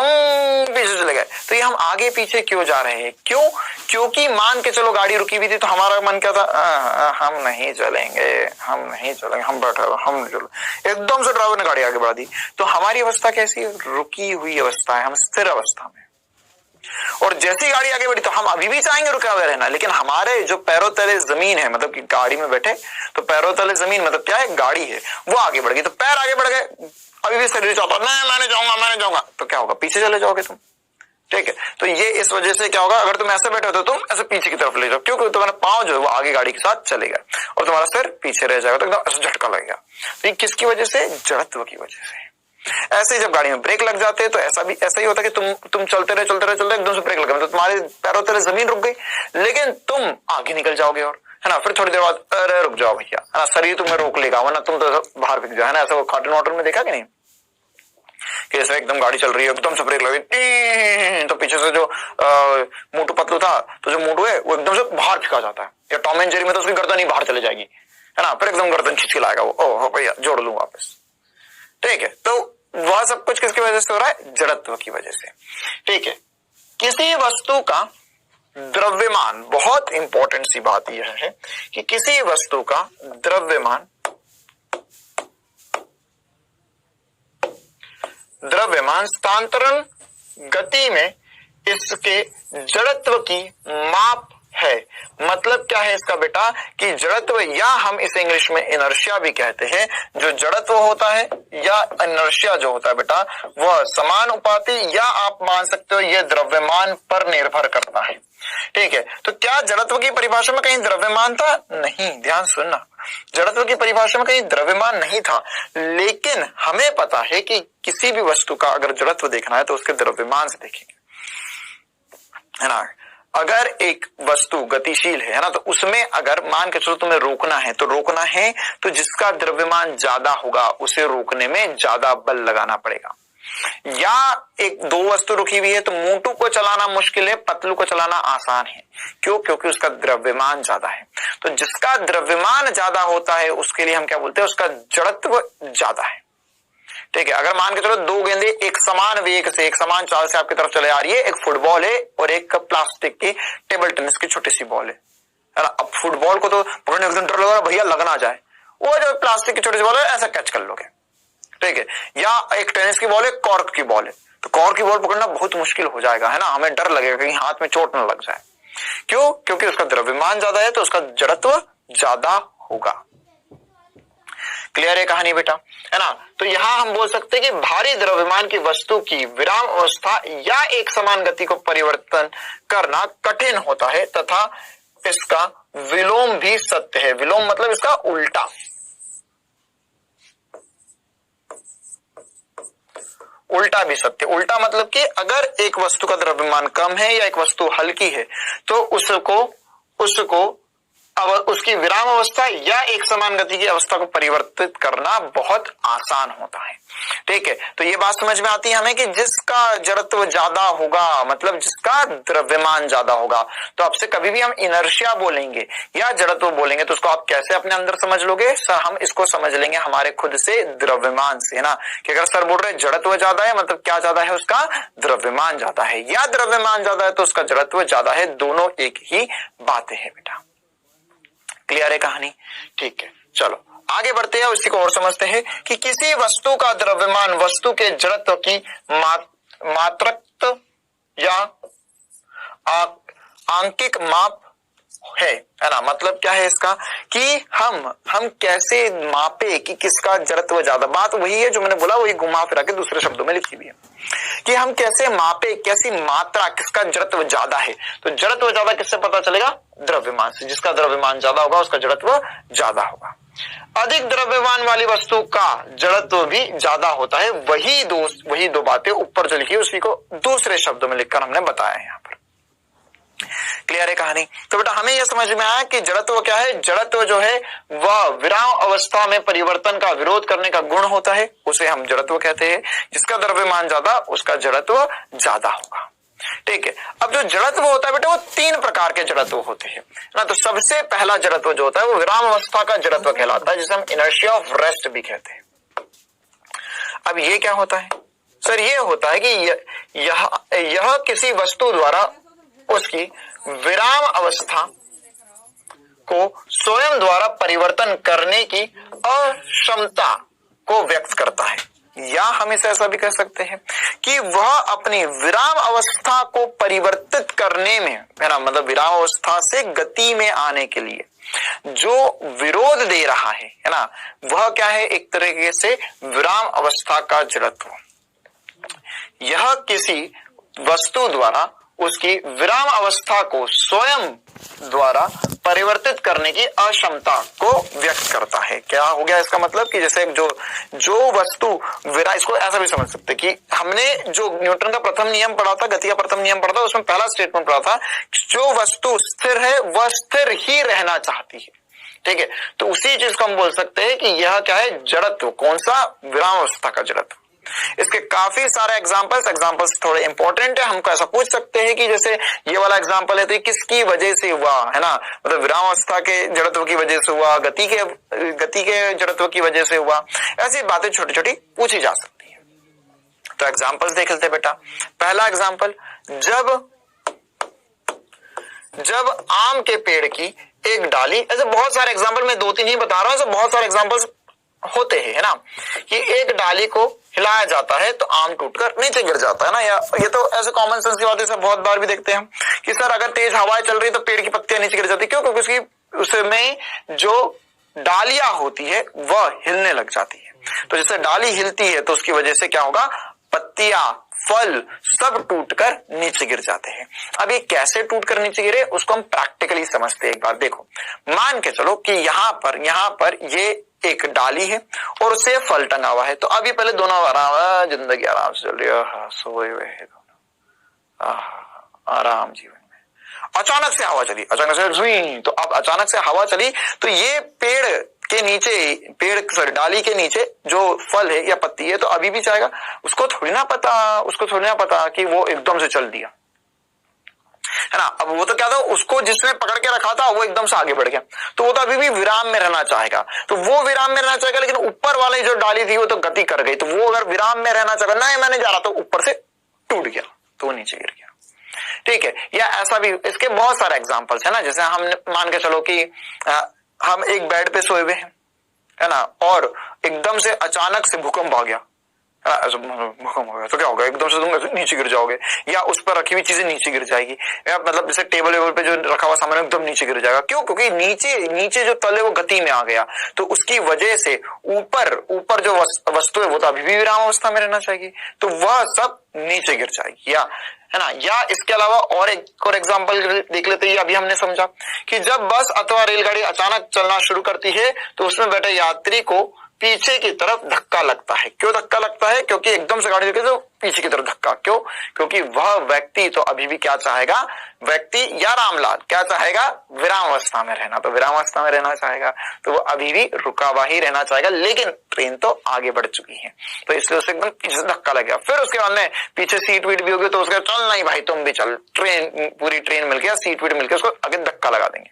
पीछे चले गए। तो ये हम आगे पीछे क्यों जा रहे हैं, क्योंकि मान के चलो गाड़ी रुकी हुई थी तो हमारा मन क्या था, हम नहीं चलेंगे, हम बैठे, हम नहीं चलो, एकदम से ड्राइवर ने गाड़ी आगे बढ़ा दी। तो हमारी अवस्था कैसी है, रुकी हुई अवस्था है, हम स्थिर अवस्था में। और जैसी गाड़ी आगे बढ़ी तो हम अभी भी चाहेंगे रुका हुआ रहना, लेकिन हमारे जो पैरों तले जमीन है, मतलब कि गाड़ी में बैठे तो पैरों तले जमीन मतलब क्या है, गाड़ी है, वो आगे बढ़ गई, तो पैर आगे बढ़ गए, अभी भी शरीर चाहता है मैंने जाऊंगा, तो क्या होगा, पीछे चले जाओगे तुम, ठीक है। तो ये इस वजह से क्या होगा, अगर तुम ऐसे बैठे हो तो तुम ऐसे पीछे की तरफ ले जाओ, क्योंकि तुम्हारा पांव जो है वो आगे गाड़ी के साथ चलेगा और तुम्हारा सिर पीछे रह जाएगा, तो एकदम ऐसे झटका लगेगा। तो ये किसकी वजह से, जड़त्व की वजह से। ऐसे जब गाड़ी में ब्रेक लग जाते हैं तो ऐसा ही होता है कि तुम चलते रहे एकदम से ब्रेक लग गया, तो तुम्हारे पैरों तले जमीन रुक गई, लेकिन तुम आगे निकल जाओगे, और है ना, फिर थोड़ी देर बाद अरे रुक जाओ भैया, है ना, शरीर तुम्हें रोक लेगा, वरना तुम तो बाहर फेंक जाओ, है ना। ऐसा कार्टून वार्टून में देखा कि नहीं, कि जैसे एकदम गाड़ी चल रही है, एकदम से ब्रेक लगी, तो पीछे से जो मोटू पतलू था, तो जो मोटू है वो एकदम से बाहर फेंका जाता है, या टॉम एंड जेरी में तो उसकी गर्दन ही बाहर चले जाएगी, है ना, फिर एकदम गर्दन खींच के लाएगा वो, ओह भैया जोड़ लूं वापस, ठीक है। तो वह सब कुछ किसकी वजह से हो रहा है, जड़त्व की वजह से, ठीक है। किसी वस्तु का द्रव्यमान, बहुत इंपॉर्टेंट सी बात यह है कि किसी वस्तु का द्रव्यमान स्थानांतरण गति में इसके जड़त्व की माप है। मतलब क्या है इसका बेटा, कि जड़त्व, या हम इसे इंग्लिश में इनर्शिया भी कहते हैं, जो जड़त्व होता है या इनर्शिया जो होता है बेटा, वह समानुपाती, या आप मान सकते हो यह द्रव्यमान पर निर्भर करता है, ठीक है। तो क्या जड़त्व की परिभाषा में कहीं द्रव्यमान था, नहीं, ध्यान सुनना, जड़त्व की परिभाषा में कहीं द्रव्यमान नहीं था, लेकिन हमें पता है कि किसी भी वस्तु का अगर जड़त्व देखना है तो उसके द्रव्यमान से देखेंगे, है ना। अगर एक वस्तु गतिशील है ना, तो उसमें अगर मान के चलो तुम्हें रोकना है तो जिसका द्रव्यमान ज्यादा होगा उसे रोकने में ज्यादा बल लगाना पड़ेगा। या एक दो वस्तु रुकी हुई है तो मोटू को चलाना मुश्किल है, पतलू को चलाना आसान है, क्यों, क्योंकि उसका द्रव्यमान ज्यादा है। तो जिसका द्रव्यमान ज्यादा होता है उसके लिए हम क्या बोलते हैं, उसका जड़त्व ज्यादा है, ठीक है। अगर मान के चलो दो गेंदे एक समान वेग से, एक समान चाल से आपकी तरफ चले आ रही है, एक फुटबॉल है और एक प्लास्टिक की टेबल टेनिस की छोटी सी बॉल है ना। अब फुटबॉल को तो पकड़ने एकदम डर लगा, भैया लग ना जाए, वो जो प्लास्टिक की छोटी सी बॉल है ऐसा कैच कर लोगे, ठीक है। या एक टेनिस की बॉल है, कॉर्क की बॉल है, तो कॉर्क की बॉल पकड़ना बहुत मुश्किल हो जाएगा, है ना, हमें डर लगेगा कहीं हाथ में चोट न लग जाए, क्यों, क्योंकि उसका द्रव्यमान ज्यादा है तो उसका जड़त्व ज्यादा होगा, क्लियर है कहानी बेटा, है ना। तो यहां हम बोल सकते हैं कि भारी द्रव्यमान की वस्तु की विराम अवस्था या एक समान गति को परिवर्तन करना कठिन होता है तथा इसका विलोम भी सत्य है। विलोम मतलब इसका उल्टा, उल्टा भी सत्य। उल्टा मतलब कि अगर एक वस्तु का द्रव्यमान कम है या एक वस्तु हल्की है तो उसको अब उसकी विराम अवस्था या एक समान गति की अवस्था को परिवर्तित करना बहुत आसान होता है। ठीक है, तो ये बात समझ में आती है हमें कि जिसका जड़त्व ज्यादा होगा, मतलब जिसका द्रव्यमान ज्यादा होगा, तो आपसे कभी भी हम इनर्शिया बोलेंगे या जड़त्व बोलेंगे तो उसको आप कैसे अपने अंदर समझ लोगे? सर हम इसको समझ लेंगे हमारे खुद से द्रव्यमान से, है ना। कि अगर सर बोल रहे जड़त्व ज्यादा है मतलब क्या ज्यादा है? उसका द्रव्यमान ज्यादा है, या द्रव्यमान ज्यादा है तो उसका जड़त्व ज्यादा है, दोनों एक ही बातें हैं बेटा। क्लियर है कहानी? ठीक है, चलो आगे बढ़ते हैं, उसी को और समझते हैं कि किसी वस्तु का द्रव्यमान वस्तु के जड़त्व की मात्रक या आंकिक माप है ना। मतलब क्या है इसका कि हम कैसे मापे कि किसका जड़त्व ज्यादा। बात वही है जो मैंने बोला, वही घुमा फिरा के दूसरे शब्दों में लिखी हुई है कि हम कैसे मापे, कैसी मात्रा, किसका जड़त्व ज्यादा है। तो जड़त्व ज्यादा किससे पता चलेगा? द्रव्यमान से। जिसका द्रव्यमान ज्यादा होगा उसका जड़त्व ज्यादा होगा। अधिक द्रव्यमान वाली वस्तु का जड़त्व भी ज्यादा होता है। वही दो बातें ऊपर जो लिखी उसी को दूसरे शब्दों में लिखकर हमने बताया यहाँ पर। क्लियर है कहानी? तो बेटा हमें यह समझ में आया कि जड़त्व क्या है। जड़त्व जो है वह विराम अवस्था में परिवर्तन का विरोध करने का गुण होता है, उसे हम जड़त्व कहते हैं। जिसका द्रव्यमान ज्यादा उसका जड़त्व ज्यादा होगा। ठीक है, अब जो जड़त्व होता है बेटा वो 3 प्रकार के जड़त्व होते हैं ना। तो सबसे पहला जड़त्व जो होता है वो विराम अवस्था का जड़त्व कहलाता है, जिसे हम इनर्शिया ऑफ रेस्ट भी कहते हैं। अब ये क्या होता है सर? ये होता है कि यह किसी वस्तु द्वारा उसकी विराम अवस्था को स्वयं द्वारा परिवर्तन करने की अक्षमता को व्यक्त करता है। या हम इसे ऐसा भी कह सकते हैं कि वह अपनी विराम अवस्था को परिवर्तित करने में, है ना, मतलब विराम अवस्था से गति में आने के लिए जो विरोध दे रहा है ना, वह क्या है? एक तरीके से विराम अवस्था का जड़त्व। यह किसी वस्तु द्वारा उसकी विराम अवस्था को स्वयं द्वारा परिवर्तित करने की अक्षमता को व्यक्त करता है। क्या हो गया इसका मतलब कि जैसे जो वस्तु इसको ऐसा भी समझ सकते कि हमने जो न्यूटन का प्रथम नियम पढ़ा था, गति का प्रथम नियम पढ़ा था, उसमें पहला स्टेटमेंट पढ़ा था जो वस्तु स्थिर है वह स्थिर ही रहना चाहती है। ठीक है, तो उसी चीज को हम बोल सकते हैं कि यह क्या है? जड़त्व। कौन सा? विराम अवस्था का जड़त्व। इसके काफी सारे एग्जांपल्स थोड़े इंपॉर्टेंट है। हमको ऐसा पूछ सकते हैं कि जैसे ये वाला एग्जांपल है तो किसकी वजह से हुआ, है ना, मतलब विराम अवस्था के जड़त्व की वजह से हुआ, गति के जड़त्व की वजह से हुआ। ऐसी बातें छोटी छोटी पूछी जा सकती है। तो एग्जांपल्स देख लेते बेटा। पहला एग्जांपल, जब आम के पेड़ की एक डाली, ऐसे बहुत सारे एग्जांपल, मैं 2-3 ही बता रहा हूं, ऐसे बहुत सारे एग्जांपल्स होते हैं, है ना, कि एक डाली को हिलाया जाता है तो आम टूटकर नीचे गिर जाता है ना। या ये तो ऐसे कॉमन सेंस की बातें सब बहुत बार भी देखते हैं हम कि सर अगर तेज हवाएं चल रही तो पेड़ की पत्तियां नीचे गिर जाती। क्यों? क्योंकि उसकी उसमें जो डालियां होती है वह हिलने लग जाती है। तो जैसे डाली हिलती है तो उसकी वजह से क्या होगा? पत्तियां, फल सब टूटकर नीचे गिर जाते हैं। अब ये कैसे टूटकर नीचे गिरे उसको हम प्रैक्टिकली समझते हैं। एक बार देखो, मान के चलो कि यहाँ पर ये एक डाली है और उसे फल टंगा हुआ है। तो अभी पहले दोनों आराम, जिंदगी आराम से चल रही है, सोए हुए हैं दोनों, आराम जीवन में। अचानक से हवा चली, तो अब अचानक से हवा चली तो ये डाली के नीचे जो फल है या पत्ती है तो अभी भी जाएगा। उसको थोड़ी ना पता कि वो एकदम से चल दिया, है ना। अब वो तो क्या था, उसको जिसने पकड़ के रखा था वो एकदम से आगे बढ़ गया, तो वो तो अभी भी विराम में रहना चाहेगा। तो वो विराम में रहना चाहेगा, लेकिन ऊपर वाली जो डाली थी वो तो गति कर गई। तो वो अगर विराम में रहना चाहेगा, नहीं मैं नहीं जा रहा, तो ऊपर से टूट गया तो वो नीचे गिर गया। ठीक है, या ऐसा भी इसके बहुत सारे एग्जाम्पल्स है ना। जैसे हम मान के चलो कि हम एक बेड पे सोए हुए हैं, है ना, और एकदम से अचानक से भूकंप आ गया, भूकंप हो गया तो क्या होगा, एकदम से तुम नीचे गिर जाओगे, या उस पर रखी हुई चीजें नीचे गिर जाएगी, या मतलब जैसे टेबल पे जो रखा हुआ सामान एकदम नीचे गिर जाएगा। क्यों? क्योंकि नीचे जो तल है वो गति में आ गया, तो उसकी वजह से ऊपर जो वस्तु है वो तो अभी भी विराम अवस्था में रहना चाहिए, तो वह सब नीचे गिर जाएगी, या है ना। या इसके अलावा और एक और एग्जांपल देख लेते हैं। अभी हमने समझा कि जब बस अथवा रेलगाड़ी अचानक चलना शुरू करती है तो उसमें बैठे यात्री को पीछे की तरफ धक्का लगता है। क्यों धक्का लगता है? क्योंकि एकदम से गाड़ी रुके तो पीछे की तरफ धक्का। क्यों? क्योंकि वह व्यक्ति तो अभी भी क्या चाहेगा, व्यक्ति या रामलाल क्या चाहेगा, विराम अवस्था में रहना, तो विराम अवस्था में रहना चाहेगा, तो वो अभी भी रुका हुआ ही रहना चाहेगा, लेकिन ट्रेन तो आगे बढ़ चुकी है, तो इसलिए उसे एकदम पीछे से धक्का लग गया। फिर उसके बाद में पीछे सीट वीट भी होगी तो उसका चल नहीं भाई तुम भी चल, ट्रेन पूरी ट्रेन मिलकर सीट वीट मिलकर उसको आगे धक्का लगा देंगे।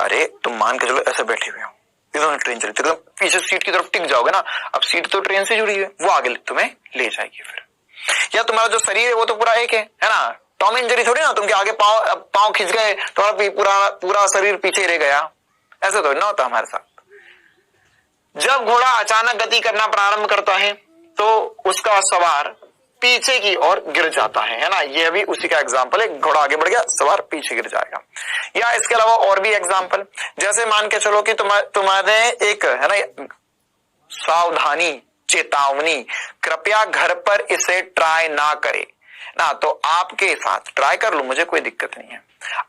अरे तुम मान के चलो ऐसे बैठे हुए हो, इधर ट्रेन चली तो पीछे सीट की तरफ टिक जाओगे ना, अब सीट तो ट्रेन से जुड़ी है, वो आगे तुम्हें ले जाएगी फिर। या तुम्हारा जो शरीर है वो तो पूरा एक है ना, टॉम एंड जेरी थोड़ी ना, तुम आगे पांव खींच गए तुम्हारा पूरा शरीर पीछे रह गया, ऐसा तो ना होता हमारे साथ। जब घोड़ा अचानक गति करना प्रारंभ करता है तो उसका सवार पीछे की ओर गिर जाता है ना, यह भी उसी का एग्जाम्पल है, घोड़ा आगे बढ़ गया सवार पीछे गिर जाएगा। या इसके अलावा और भी एग्जाम्पल, जैसे मान के चलो कि तुम्हारे एक है ना सावधानी, चेतावनी, कृपया घर पर इसे ट्राई ना करे ना, तो आपके साथ ट्राई कर लो मुझे कोई दिक्कत नहीं है,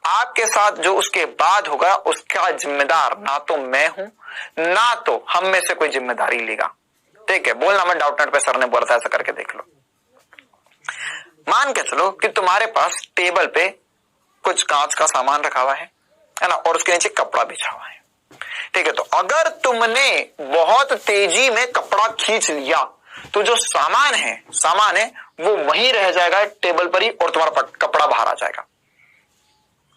आपके साथ जो उसके बाद होगा उसका जिम्मेदार ना तो मैं हूं ना तो हम में से कोई जिम्मेदारी लेगा। ठीक है, बोलना मैं डाउट नेट पे सर ने बोला था ऐसा करके देख लो। मान के चलो कि तुम्हारे पास टेबल पे कुछ कांच का सामान रखा हुआ है ना, और उसके नीचे कपड़ा बिछा हुआ है। ठीक है, तो अगर तुमने बहुत तेजी में कपड़ा खींच लिया तो जो सामान है वो वहीं रह जाएगा टेबल पर ही, और तुम्हारा कपड़ा बाहर आ जाएगा।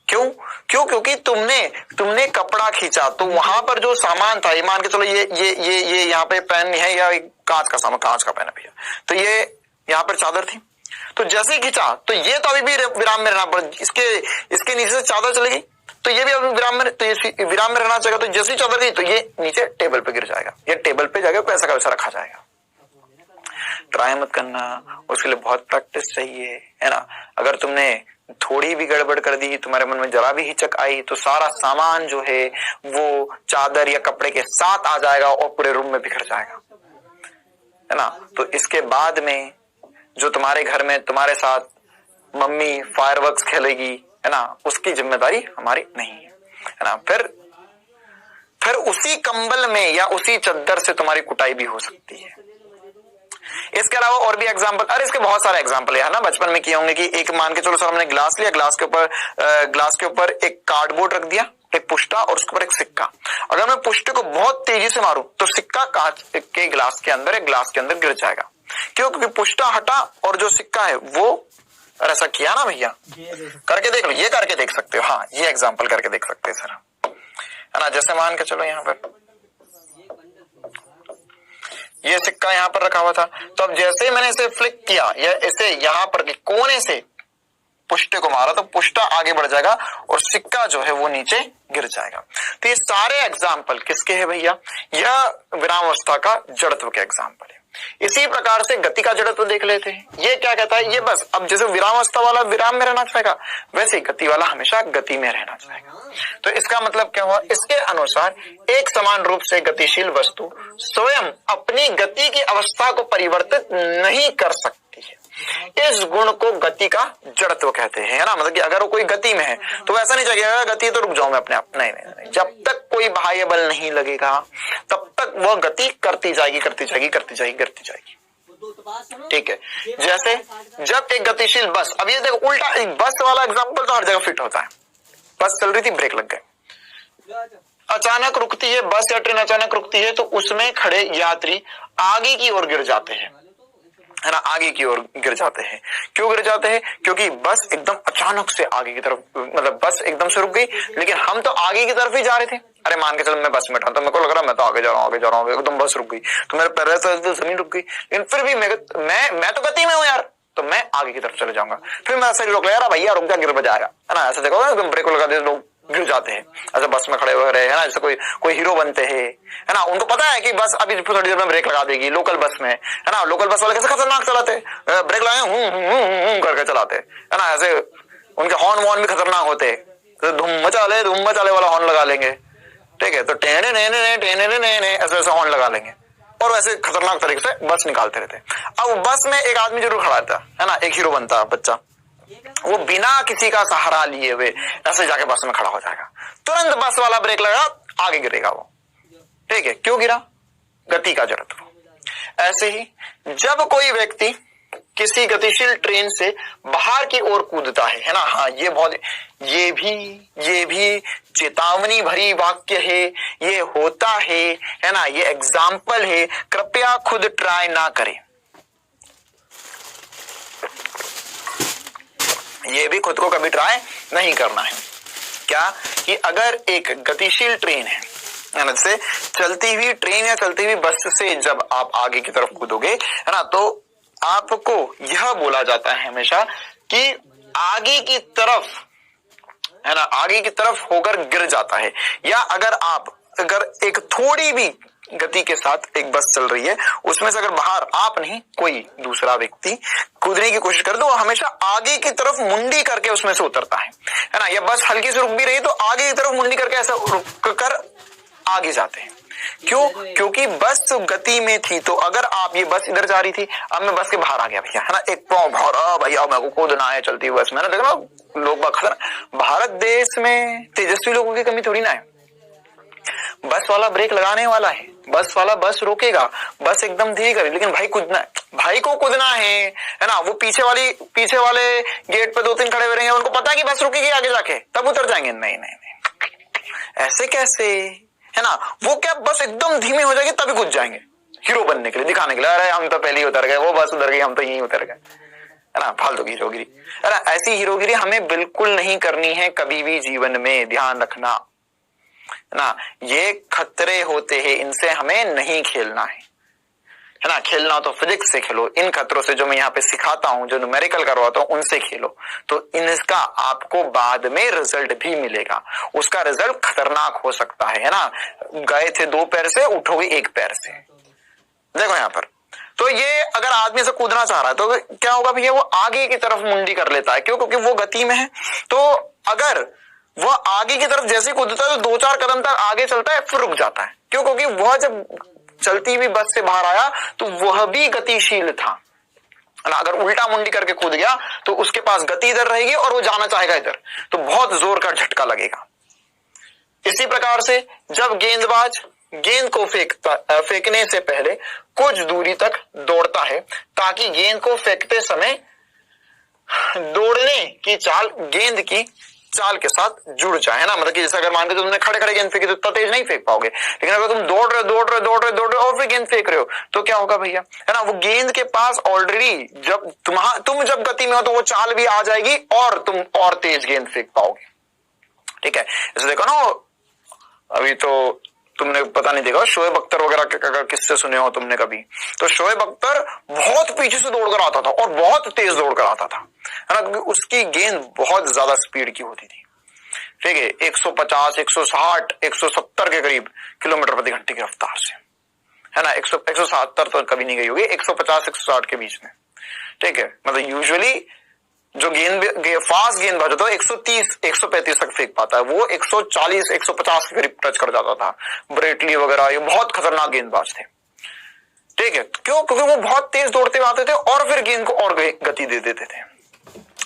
क्यों? क्योंकि तुमने कपड़ा खींचा तो वहां पर जो सामान था, ये मान के चलो ये यहाँ पे पेन है या कांच का सामान, कांच का पेन है भैया, तो ये यहाँ पर चादर थी, तो जैसे ही खींचा तो ये तो अभी भी विराम में रहना पड़ा, इसके नीचे से चादर चली गई तो ये भी अभी विराम में, तो ये विराम में रहना चाहिए, तो जैसे ही चादर गई तो ये नीचे टेबल पे गिर जाएगा, ये टेबल पे जाकर पैसा का वैसा रखा जाएगा। ट्राई मत करना, उसके लिए बहुत प्रैक्टिस चाहिए, है ना। अगर तुमने थोड़ी भी गड़बड़ कर दी, तुम्हारे मन में जरा भी हिचक आई तो सारा सामान जो है वो चादर या कपड़े के साथ आ जाएगा और पूरे रूम में बिखर जाएगा, है ना। तो इसके बाद में जो तुम्हारे घर में तुम्हारे साथ मम्मी फायरवर्क्स खेलेगी, है ना, उसकी जिम्मेदारी हमारी नहीं है ना। फिर उसी कंबल में या उसी चद्दर से तुम्हारी कुटाई भी हो सकती है। इसके अलावा और भी एग्जांपल, अरे इसके बहुत सारे एग्जांपल है ना, बचपन में किए होंगे कि एक मान के चलो सर हमने ग्लास लिया, ग्लास के ऊपर एक कार्डबोर्ड रख दिया, एक पुष्टा और उसके ऊपर एक सिक्का। अगर मैं पुष्टे को बहुत तेजी से मारूं तो सिक्का कांच के ग्लास के अंदर गिर जाएगा। क्यों? क्योंकि पुष्टा हटा और जो सिक्का है वो, ऐसा किया ना भैया, करके देख लो, ये करके देख सकते हो, हाँ ये एग्जांपल करके देख सकते हैं सर, है ना। जैसे मान के चलो यहाँ पर ये सिक्का यहाँ पर रखा हुआ था, तो अब जैसे ही मैंने इसे फ्लिक किया या इसे यहाँ पर कोने से पुष्टे को मारा तो पुष्टा आगे बढ़ जाएगा और सिक्का जो है वो नीचे गिर जाएगा। तो ये सारे एग्जाम्पल किसके हैं भैया? यह विरामावस्था का जड़त्व के एग्जाम्पल है। इसी प्रकार से गति का जड़त्व देख लेते हैं। ये क्या कहता है? ये बस अब जैसे विरामावस्था वाला विराम में रहना चाहेगा, वैसे ही गति वाला हमेशा गति में रहना चाहेगा। तो इसका मतलब क्या हुआ? इसके अनुसार एक समान रूप से गतिशील वस्तु स्वयं अपनी गति की अवस्था को परिवर्तित नहीं कर सकती है। इस गुण को गति का जड़त्व कहते हैं, है ना। मतलब कि अगर वो कोई गति में है तो वैसा नहीं चाहिए गति है तो रुक जाऊं मैं अपने आप, नहीं। जब तक कोई बाह्य बल नहीं लगेगा तब तक वह गति करती जाएगी। ठीक है, जैसे जब एक गतिशील बस, अब ये देखो उल्टा, बस वाला एग्जांपल तो हर जगह फिट होता है। बस चल रही थी, ब्रेक लग गए, अचानक रुकती है बस या ट्रेन, अचानक रुकती है तो उसमें खड़े यात्री आगे की ओर गिर जाते हैं, है ना, आगे की ओर गिर जाते हैं। क्यों गिर जाते हैं? क्योंकि बस एकदम अचानक से आगे की तरफ, मतलब बस एकदम से रुक गई लेकिन हम तो आगे की तरफ ही जा रहे थे। अरे मान के चलो मैं बस में था तो मेरे को लग रहा मैं तो आगे जा रहा हूँ, एकदम बस रुक गई तो मेरे पैर से जमीन रुक गई, लेकिन फिर भी मैं तो गति में हूँ यार, तो मैं आगे की तरफ चले जाऊंगा। फिर मैं ऐसा रोक लिया, यार भैया रुक जा, गिर बजाएगा, है ना। ऐसा देखो ब्रेक लगा दे लोग, गिर जाते हैं। अच्छा बस में खड़े हुए रहे है ना, जैसे कोई हीरो बनते हैं है ना, उनको पता है कि बस अभी थोड़ी देर में ब्रेक लगा देगी, लोकल बस में है ना। लोकल बस वाले कैसे खतरनाक चलाते, ब्रेक लगाए करके चलाते है ना, ऐसे उनके हॉर्न वॉर्न भी खतरनाक होते, तो धूम मचाले वाला हॉर्न लगा लेंगे, ठीक है। तो टेने ने ऐसे हॉर्न लगा लेंगे और वैसे खतरनाक तरीके से बस निकालते रहते। अब बस में एक आदमी जरूर खड़ा था है ना, एक हीरो बनता बच्चा, वो बिना किसी का सहारा लिए हुए ऐसे जाके बस में खड़ा हो जाएगा, तुरंत बस वाला ब्रेक लगा, आगे गिरेगा वो, ठीक है। क्यों गिरा? गति का जड़त्व। ऐसे ही जब कोई व्यक्ति किसी गतिशील ट्रेन से बाहर की ओर कूदता है ना, हाँ ये भी चेतावनी भरी वाक्य है, ये होता है ना, ये एग्जाम्पल है, कृपया खुद ट्राई ना करें। ये भी खुद को कभी ट्राई नहीं करना है। क्या कि अगर एक गतिशील ट्रेन है ना, जैसे चलती हुई ट्रेन या चलती हुई बस से जब आप आगे की तरफ कूदोगे है ना, तो आपको यह बोला जाता है हमेशा कि आगे की तरफ है ना, आगे की तरफ होकर गिर जाता है। या अगर एक थोड़ी भी गति के साथ एक बस चल रही है, उसमें से अगर बाहर आप नहीं कोई दूसरा व्यक्ति कूदने की कोशिश करे तो वो हमेशा आगे की तरफ मुंडी करके उसमें से उतरता है ना। या बस हल्की से रुक भी रही तो आगे की तरफ मुंडी करके ऐसा रुक कर आगे जाते हैं। क्यों? क्योंकि बस गति में थी, तो अगर आप ये बस इधर जा रही थी, अब मैं बस के बाहर आ गया भैया है ना, एक पाँव भैया मेरे को कूदना है चलती हुई बस में ना, देखो लोग भारत देश में तेजस्वी लोगों की कमी थोड़ी ना है। बस वाला ब्रेक लगाने वाला है, बस वाला बस रोकेगा, बस एकदम धीरे करे, लेकिन भाई कूदना है, भाई को कूदना है ना। वो पीछे वाले गेट पे 2-3 खड़े हुए रहेंगे, उनको पता है कि बस रुकेगी आगे जाके, तब उतर जाएंगे। नहीं, ऐसे कैसे है ना, वो क्या बस एकदम धीमी हो जाएगी तभी कूद जाएंगे, हीरो बनने के लिए, दिखाने के लिए, अरे हम तो पहले ही उतर गए, वो बस उतर गई, हम तो यहीं उतर गए है ना। फालतू की हीरोगिरी है ना, ऐसी हीरोगिरी हमें बिल्कुल नहीं करनी है कभी भी जीवन में, ध्यान रखना है ना। ये खतरे होते हैं, इनसे हमें नहीं खेलना है ना। खेलना हो तो फिजिक्स से खेलो, इन खतरों से जो मैं यहाँ पे सिखाता हूं, जो न्यूमेरिकल करवाता हूं, उनसे खेलो, तो इनका आपको बाद में रिजल्ट भी मिलेगा। उसका रिजल्ट खतरनाक हो सकता है ना। गए थे 2 पैर से, उठोगे 1 पैर से। देखो यहाँ पर, तो ये अगर आदमी से कूदना चाह रहा है तो क्या होगा भैया, वो आगे की तरफ मुंडी कर लेता है। क्यों? क्योंकि वो गति में है। तो अगर वह आगे की तरफ जैसे कूदता है तो 2-4 कदम तक आगे चलता है, फिर रुक जाता है। क्यों? क्योंकि वह जब चलती हुई बस से बाहर आया तो वह भी गतिशील था। अगर उल्टा मुंडी करके कूद गया तो उसके पास गति इधर रहेगी और वो जाना चाहेगा इधर, तो बहुत जोर का झटका लगेगा। इसी प्रकार से जब गेंदबाज गेंद को फेंकने से पहले कुछ दूरी तक दौड़ता है, ताकि गेंद को फेंकते समय दौड़ने की चाल गेंद की चाल के साथ जुड़ जाए, है ना। मतलब कि जैसे अगर मान के तुमने खड़े गेंद फेंकी तो इतना तेज नहीं फेंक पाओगे, लेकिन अगर तुम दौड़ रहे और फिर गेंद फेंक रहे हो तो क्या होगा भैया, है ना, वो गेंद के पास ऑलरेडी जब तुम जब गति में हो तो वो चाल भी आ जाएगी और तुम और तेज गेंद फेंक पाओगे, ठीक है। जैसे देखो ना, अभी तो तुमने पता नहीं देखा शोएब अख्तर वगैरह अगर किससे सुने हो तुमने कभी, तो शोएब अख्तर बहुत पीछे से दौड़कर आता था और बहुत तेज दौड़कर आता था, है ना, क्योंकि उसकी गेंद बहुत ज्यादा स्पीड की होती थी, ठीक है। 150, 160, 170 के करीब किलोमीटर प्रति घंटे की रफ्तार से, है ना। 170 तो कभी नहीं गई होगी, 150, 160 के बीच में, ठीक है। मतलब यूजुअली जो फास्ट गेंदबाज होता है 130, 135 तक फेंक पाता है, वो 140, 150 के करीब टच कर जाता था। ब्रेटली वगैरह ये बहुत खतरनाक गेंदबाज थे, ठीक है। क्यों? क्योंकि वो बहुत तेज दौड़ते हुए आते थे और फिर गेंद को और गति दे देते थे।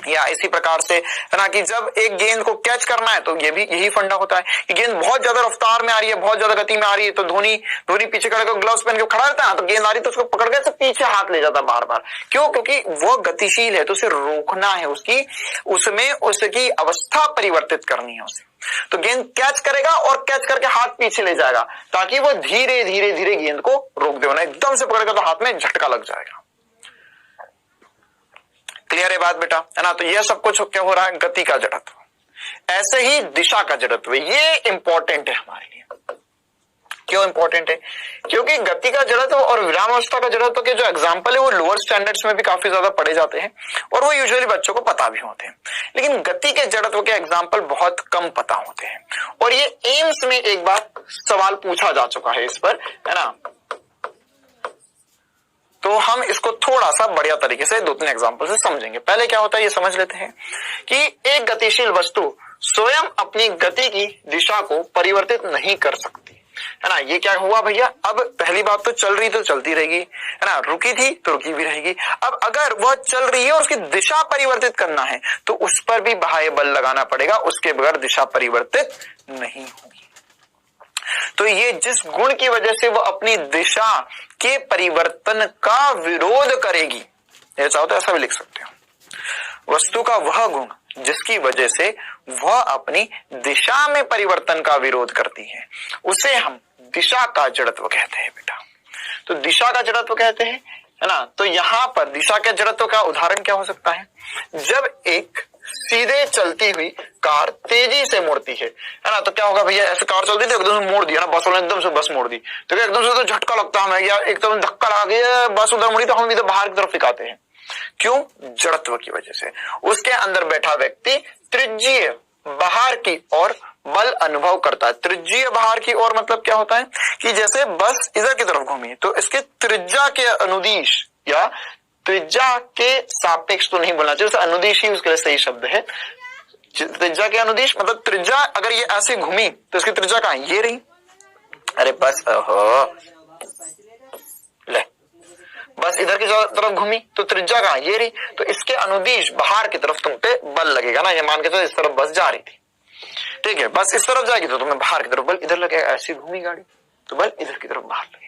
या इसी प्रकार से, है ना, कि जब एक गेंद को कैच करना है तो ये भी यही फंडा होता है कि गेंद बहुत ज्यादा रफ्तार में आ रही है, बहुत ज्यादा गति में आ रही है, तो धोनी पीछे खड़े होकर ग्लव्स पहन के खड़ा रहता है, तो गेंद आ रही तो उसको पकड़ के तो पीछे हाथ ले जाता बार बार। क्यों? क्योंकि वो गतिशील है, तो उसे रोकना है, उसमें उसकी अवस्था परिवर्तित करनी है उसे। तो गेंद कैच करेगा और कैच करके हाथ पीछे ले जाएगा, ताकि वो धीरे धीरे गेंद को रोक दे, एकदम से पकड़ेगा तो हाथ में झटका लग जाएगा। क्लियर है बात बेटा, है ना। तो यह सब कुछ क्या हो रहा है, गति का जड़त्व। ऐसे ही दिशा का जड़त्व, ये इंपॉर्टेंट है हमारे लिए। क्यों इंपॉर्टेंट है? क्योंकि गति का जड़त्व और विरामावस्था का जड़त्व के जो एग्जाम्पल है वो लोअर स्टैंडर्ड्स में भी काफी ज्यादा पढ़े जाते हैं और वो यूजुअली बच्चों को पता भी होते हैं, लेकिन गति के जड़त्व के एग्जाम्पल बहुत कम पता होते हैं। और ये एम्स में एक बार सवाल पूछा जा चुका है इस पर, है ना, तो हम इसको थोड़ा सा बढ़िया तरीके से 2-3 एग्जांपल से समझेंगे। पहले क्या होता है ये समझ लेते हैं कि एक गतिशील वस्तु स्वयं अपनी गति की दिशा को परिवर्तित नहीं कर सकती, है ना। ये क्या हुआ भैया, अब पहली बात तो चल रही तो चलती रहेगी, है ना, रुकी थी तो रुकी भी रहेगी। अब अगर वह चल रही है और उसकी दिशा परिवर्तित करना है तो उस पर भी बाह्य बल लगाना पड़ेगा, उसके बगैर दिशा परिवर्तित नहीं होगी। तो ये जिस गुण की वजह से वो अपनी दिशा के परिवर्तन का विरोध करेगी, ये चाहो तो ऐसा भी लिख सकते हो, वस्तु का वह गुण जिसकी वजह से वह अपनी दिशा में परिवर्तन का विरोध करती है, उसे हम दिशा का जड़त्व कहते हैं बेटा। तो दिशा का जड़त्व कहते हैं, है ना। तो यहां पर दिशा के जड़त्व का उदाहरण क्या हो सकता है, जब एक सीधे चलती हुई कार तेजी से मुड़ती है ना, तो क्या होगा भैया, ऐसे कार चलती थी एकदम से मोड़ दिया ना, बस वाले एकदम से बस मोड़ दी तो क्या एकदम से तो झटका लगता है हमें, या एकदम धक्का लगा गया बस उधर मुड़ी तो हम इधर बाहर की तरफ दिखाते हैं। क्यों? जड़त्व की वजह से। उसके अंदर बैठा व्यक्ति त्रिज्यीय बाहर की ओर बल अनुभव करता है। त्रिज्यीय बाहर की ओर मतलब क्या होता है कि जैसे बस इधर की तरफ घूमी तो इसके त्रिज्या के अनुदिश या त्रिज्या के सापेक्ष तो नहीं बोलना चाहिए, अनुदिश ही उसके लिए सही शब्द है। त्रिज्या के अनुदिश मतलब त्रिज्या अगर ये ऐसे घूमी तो इसकी त्रिज्या कहां, ये रही, अरे बस ले बस इधर की तरफ घूमी तो त्रिज्या कहां, ये रही, तो इसके अनुदिश बाहर की तरफ तुम पे बल लगेगा ना। ये मान के चलो इस तरफ बस जा रही थी, ठीक है, बस इस तरफ जाएगी तो तुम्हें बाहर की तरफ बल इधर लगेगा, ऐसी घूमी गाड़ी तो बल इधर की तरफ बाहर लगेगा।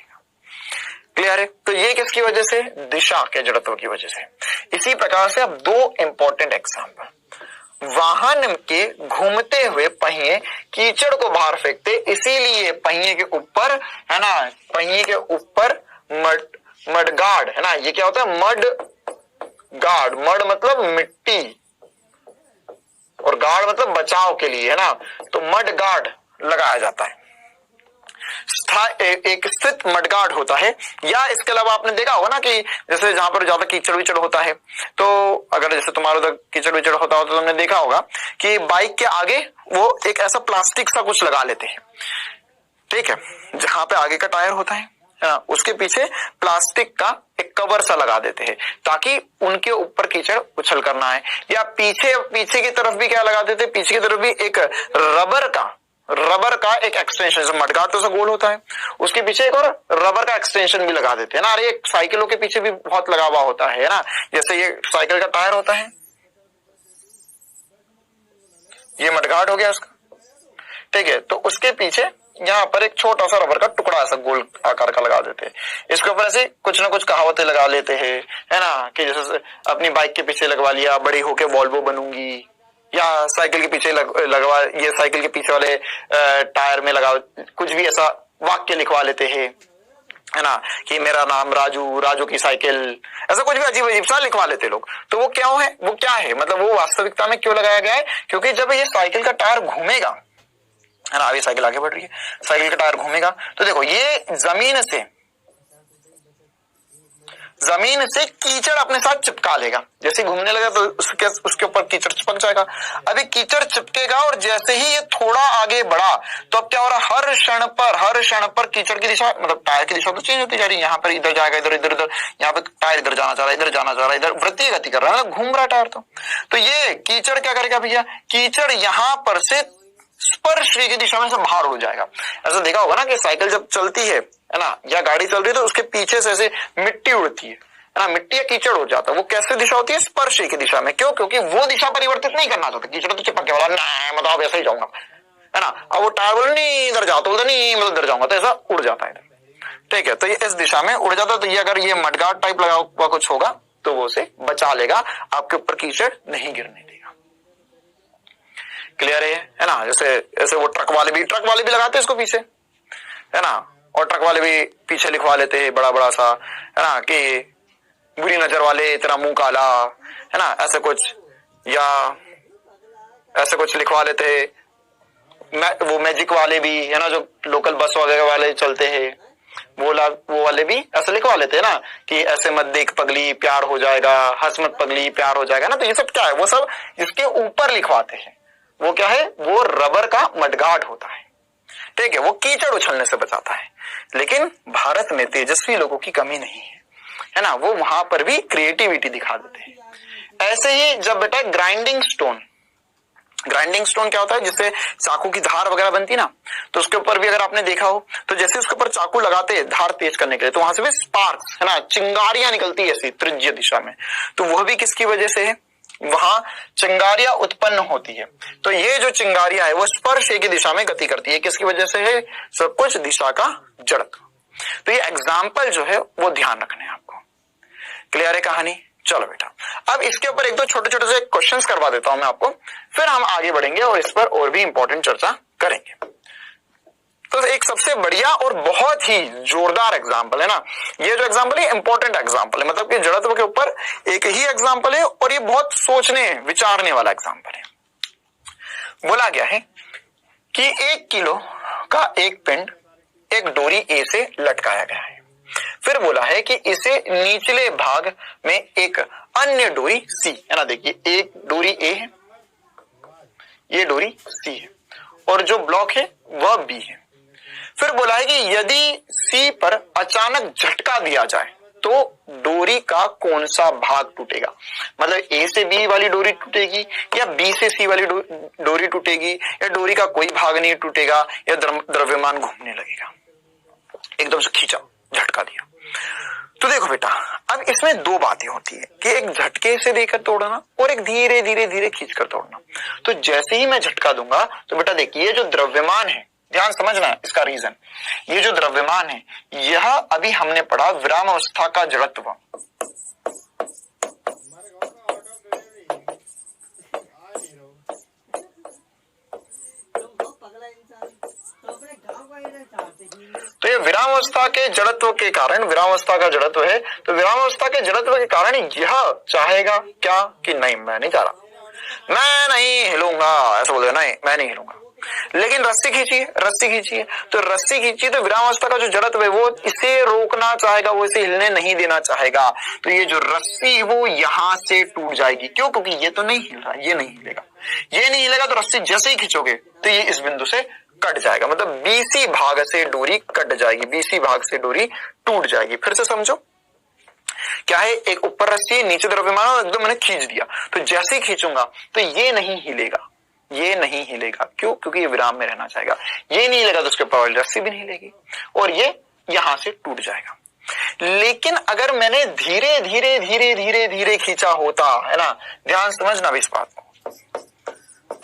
क्लियर है? तो ये किसकी वजह से, दिशा के जड़त्व की वजह से। इसी प्रकार से अब 2 इंपॉर्टेंट एग्जांपल, वाहन के घूमते हुए पहिए कीचड़ को बाहर फेंकते, इसीलिए पहिए के ऊपर, है ना, पहिए के ऊपर मडगार्ड, है ना, ये क्या होता है, मड गार्ड, मड मतलब मिट्टी और गार्ड मतलब बचाव के लिए, है ना, तो मड गार्ड लगाया जाता है। एक स्थित मडगार्ड होता है, या इसके अलावा आपने देखा होगा ना कि जैसे जहां पर ज्यादा कीचड़ विचड़ होता है, तो अगर जैसे तुम्हारा उधर कीचड़ विचड़ होता हो तो तुमने देखा होगा कि बाइक के आगे वो एक ऐसा प्लास्टिक सा कुछ लगा लेते हैं, ठीक है, जहां पे आगे का टायर होता है उसके पीछे प्लास्टिक का एक कवर सा लगा देते हैं ताकि उनके ऊपर कीचड़ उछल करना है। या पीछे की तरफ भी क्या लगा देते हैं, पीछे की तरफ भी एक रबर का एक एक्सटेंशन, जैसे मडगार्ड तो गोल होता है, उसके पीछे एक और रबर का एक्सटेंशन भी लगा देते हैं ना। अरे साइकिलों के पीछे भी बहुत लगा हुआ होता है ना, जैसे ये साइकिल का टायर होता है, ये मडगार्ड हो गया उसका, ठीक है, तो उसके पीछे यहाँ पर एक छोटा सा रबर का टुकड़ा ऐसा गोल आकार का लगा देते हैं। इसके ऊपर ऐसे कुछ ना कुछ कहावतें लगा लेते हैं, है ना, कि जैसे अपनी बाइक के पीछे लगवा लिया, बड़ी होके वॉल्वो बनूंगी, या साइकिल के पीछे लगवा, ये साइकिल के पीछे वाले टायर में लगा, कुछ भी ऐसा वाक्य लिखवा लेते हैं, है ना, कि मेरा नाम राजू, राजू की साइकिल, ऐसा कुछ भी अजीब अजीब सा लिखवा लेते लोग। तो वो क्या है, वो क्या है, मतलब वो वास्तविकता में क्यों लगाया गया है, क्योंकि जब ये साइकिल का टायर घूमेगा, है ना, अभी साइकिल आगे बढ़ रही है, साइकिल का टायर घूमेगा तो देखो ये जमीन से कीचड़ अपने साथ चिपका लेगा, जैसे घूमने लगा तो उसके ऊपर कीचड़ चिपक जाएगा। अभी कीचड़ चिपकेगा और जैसे ही ये थोड़ा आगे बढ़ा तो अब क्या हो रहा, हर क्षण पर कीचड़ की दिशा, मतलब टायर की दिशा तो चेंज होती जा रही है, यहाँ पर इधर जाएगा, इधर इधर इधर, यहाँ पे टायर इधर जाना चाह रहा है, इधर जाना चाह रहा है, इधर वृत्तीय गति कर रहा है, घूम रहा टायर। तो ये कीचड़ क्या करेगा भैया, कीचड़ यहाँ पर से स्पर्श की दिशा में से बाहर उड़ जाएगा। ऐसा देखा होगा ना कि साइकिल जब चलती है ना, या गाड़ी चल रही है तो उसके पीछे से ऐसे मिट्टी उड़ती है ना, मिट्टी या कीचड़ उड़ जाता है, वो कैसे दिशा होती है, स्पर्श की दिशा में। क्यों? क्योंकि वो दिशा परिवर्तित नहीं करना चाहते, कीचड़ तो चिपक के वाला ना, मतलब ऐसे ही जाऊंगा, है ना, अब वो टायर बोले नहीं इधर जाओ, तो बोलते नहीं मतलब इधर जाऊंगा, तो ऐसा उड़ जाता है, ठीक है, तो ये इस दिशा में उड़ जाता है। तो ये अगर ये मडगार्ड टाइप लगा हुआ कुछ होगा तो वो उसे बचा लेगा, आपके ऊपर कीचड़ नहीं गिरने देगा। क्लियर है ना, जैसे वो ट्रक वाले भी लगाते हैं इसको पीछे, है ना, और ट्रक वाले भी पीछे लिखवा लेते हैं बड़ा बड़ा सा, है ना, कि बुरी नजर वाले तेरा मुंह काला, है ना, ऐसे कुछ, या ऐसे कुछ लिखवा लेते हैं, वो मैजिक वाले भी है ना, जो लोकल बस वगैरह वाले चलते हैं, वो वाले भी ऐसे लिखवा लेते हैं ना कि ऐसे मत देख पगली प्यार हो जाएगा, हंस मत पगली प्यार हो जाएगा ना। तो ये सब क्या है, वो सब इसके ऊपर लिखवाते हैं। वो क्या है, वो रबर का मडगार्ड होता है, ठीक है, वो कीचड़ उछलने से बचाता है। लेकिन भारत में तेजस्वी लोगों की कमी नहीं है ना, वो वहां पर भी क्रिएटिविटी दिखा देते हैं। ऐसे ही जब बेटा ग्राइंडिंग स्टोन क्या होता है, जिससे चाकू की धार वगैरह बनती है ना, तो उसके ऊपर भी अगर आपने देखा हो तो जैसे उसके ऊपर चाकू लगाते हैं धार तेज करने के लिए, तो वहां से भी स्पार्क्स है ना, चिंगारियां निकलती है ऐसी त्रिज्य दिशा में। तो वह भी किसकी वजह से है, वहां चिंगारियां उत्पन्न होती है। तो ये जो चिंगारियां है वो स्पर्श की दिशा में गति करती है, किसकी वजह से है, सब कुछ दिशा का जड़त्व। तो ये एग्जाम्पल जो है वो ध्यान रखने हैं आपको। क्लियर है कहानी? चलो बेटा, अब इसके ऊपर एक दो छोटे छोटे से क्वेश्चंस करवा देता हूं मैं आपको, फिर हम आगे बढ़ेंगे और इस पर और भी इंपॉर्टेंट चर्चा करेंगे। तो एक सबसे बढ़िया और बहुत ही जोरदार एग्जाम्पल है ना, ये जो एग्जाम्पल है इंपॉर्टेंट एग्जाम्पल है, मतलब कि जड़त्व के ऊपर एक ही एग्जाम्पल है और ये बहुत सोचने विचारने वाला एग्जाम्पल है। बोला गया है कि 1 किलो का एक पिंड एक डोरी ए से लटकाया गया है। फिर बोला है कि इसे निचले भाग में एक अन्य डोरी सी, है ना, देखिए एक डोरी ए है, ये डोरी सी है और जो ब्लॉक है वह बी है। फिर बोला है कि यदि सी पर अचानक झटका दिया जाए तो डोरी का कौन सा भाग टूटेगा, मतलब ए से बी वाली डोरी टूटेगी या बी से सी वाली डोरी टूटेगी या डोरी का कोई भाग नहीं टूटेगा या द्रव्यमान घूमने लगेगा। एकदम से खींचा, झटका दिया। तो देखो बेटा, अब इसमें दो बातें होती है कि एक झटके से देकर तोड़ना और एक धीरे धीरे धीरे खींचकर तोड़ना। तो जैसे ही मैं झटका दूंगा तो बेटा देखिए, ये जो द्रव्यमान है, ध्यान समझना है इसका रीजन, ये जो द्रव्यमान है यह अभी हमने पढ़ा विराम अवस्था का जड़त्व। तो ये विरामावस्था के जड़त्व के कारण, विरामावस्था का जड़त्व है, तो विरामावस्था के जड़त्व के कारण यह चाहेगा क्या कि नहीं मैं नहीं चाह रहा, मैं नहीं हिलूंगा, ऐसा बोले नहीं मैं नहीं हिलूंगा। लेकिन रस्सी खींची तो रस्सी खींची तो विरामावस्था का जो जड़त्व है वो इसे रोकना चाहेगा, वो इसे हिलने नहीं देना चाहेगा। तो ये जो रस्सी वो यहां से टूट जाएगी। क्यों? क्योंकि ये तो नहीं हिल रहा, ये नहीं हिलेगा, तो रस्सी जैसे ही खींचोगे तो ये इस बिंदु से कट जाएगा, मतलब बीसी भाग से डोरी कट जाएगी, बीसी भाग से डोरी टूट जाएगी। फिर से समझो, क्या है, एक ऊपर रस्सी है, नीचे द्रव्यमान, एकदम मैंने खींच दिया, तो जैसे ही खींचूंगा तो ये नहीं हिलेगा, क्यों? क्योंकि ये विराम में रहना चाहेगा। ये नहीं हिलेगा तो उसके ऊपर वाली रस्सी भी नहीं हिलेगी और ये यहां से टूट जाएगा। लेकिन अगर मैंने धीरे धीरे धीरे धीरे धीरे खींचा होता, है ना, ध्यान समझना भी इस बात को,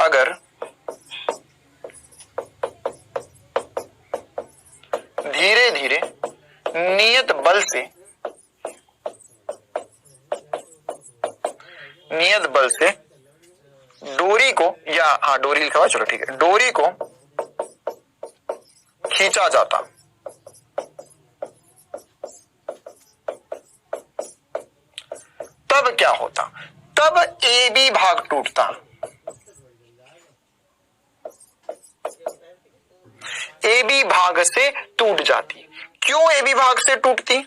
अगर धीरे धीरे नियत बल से डोरी को, या हाँ डोरी लिखा हुआ, चलो ठीक है, डोरी को खींचा जाता तब क्या होता, तब ए बी भाग टूटता, ए बी भाग से टूट जाती। क्यों ए बी भाग से टूटती?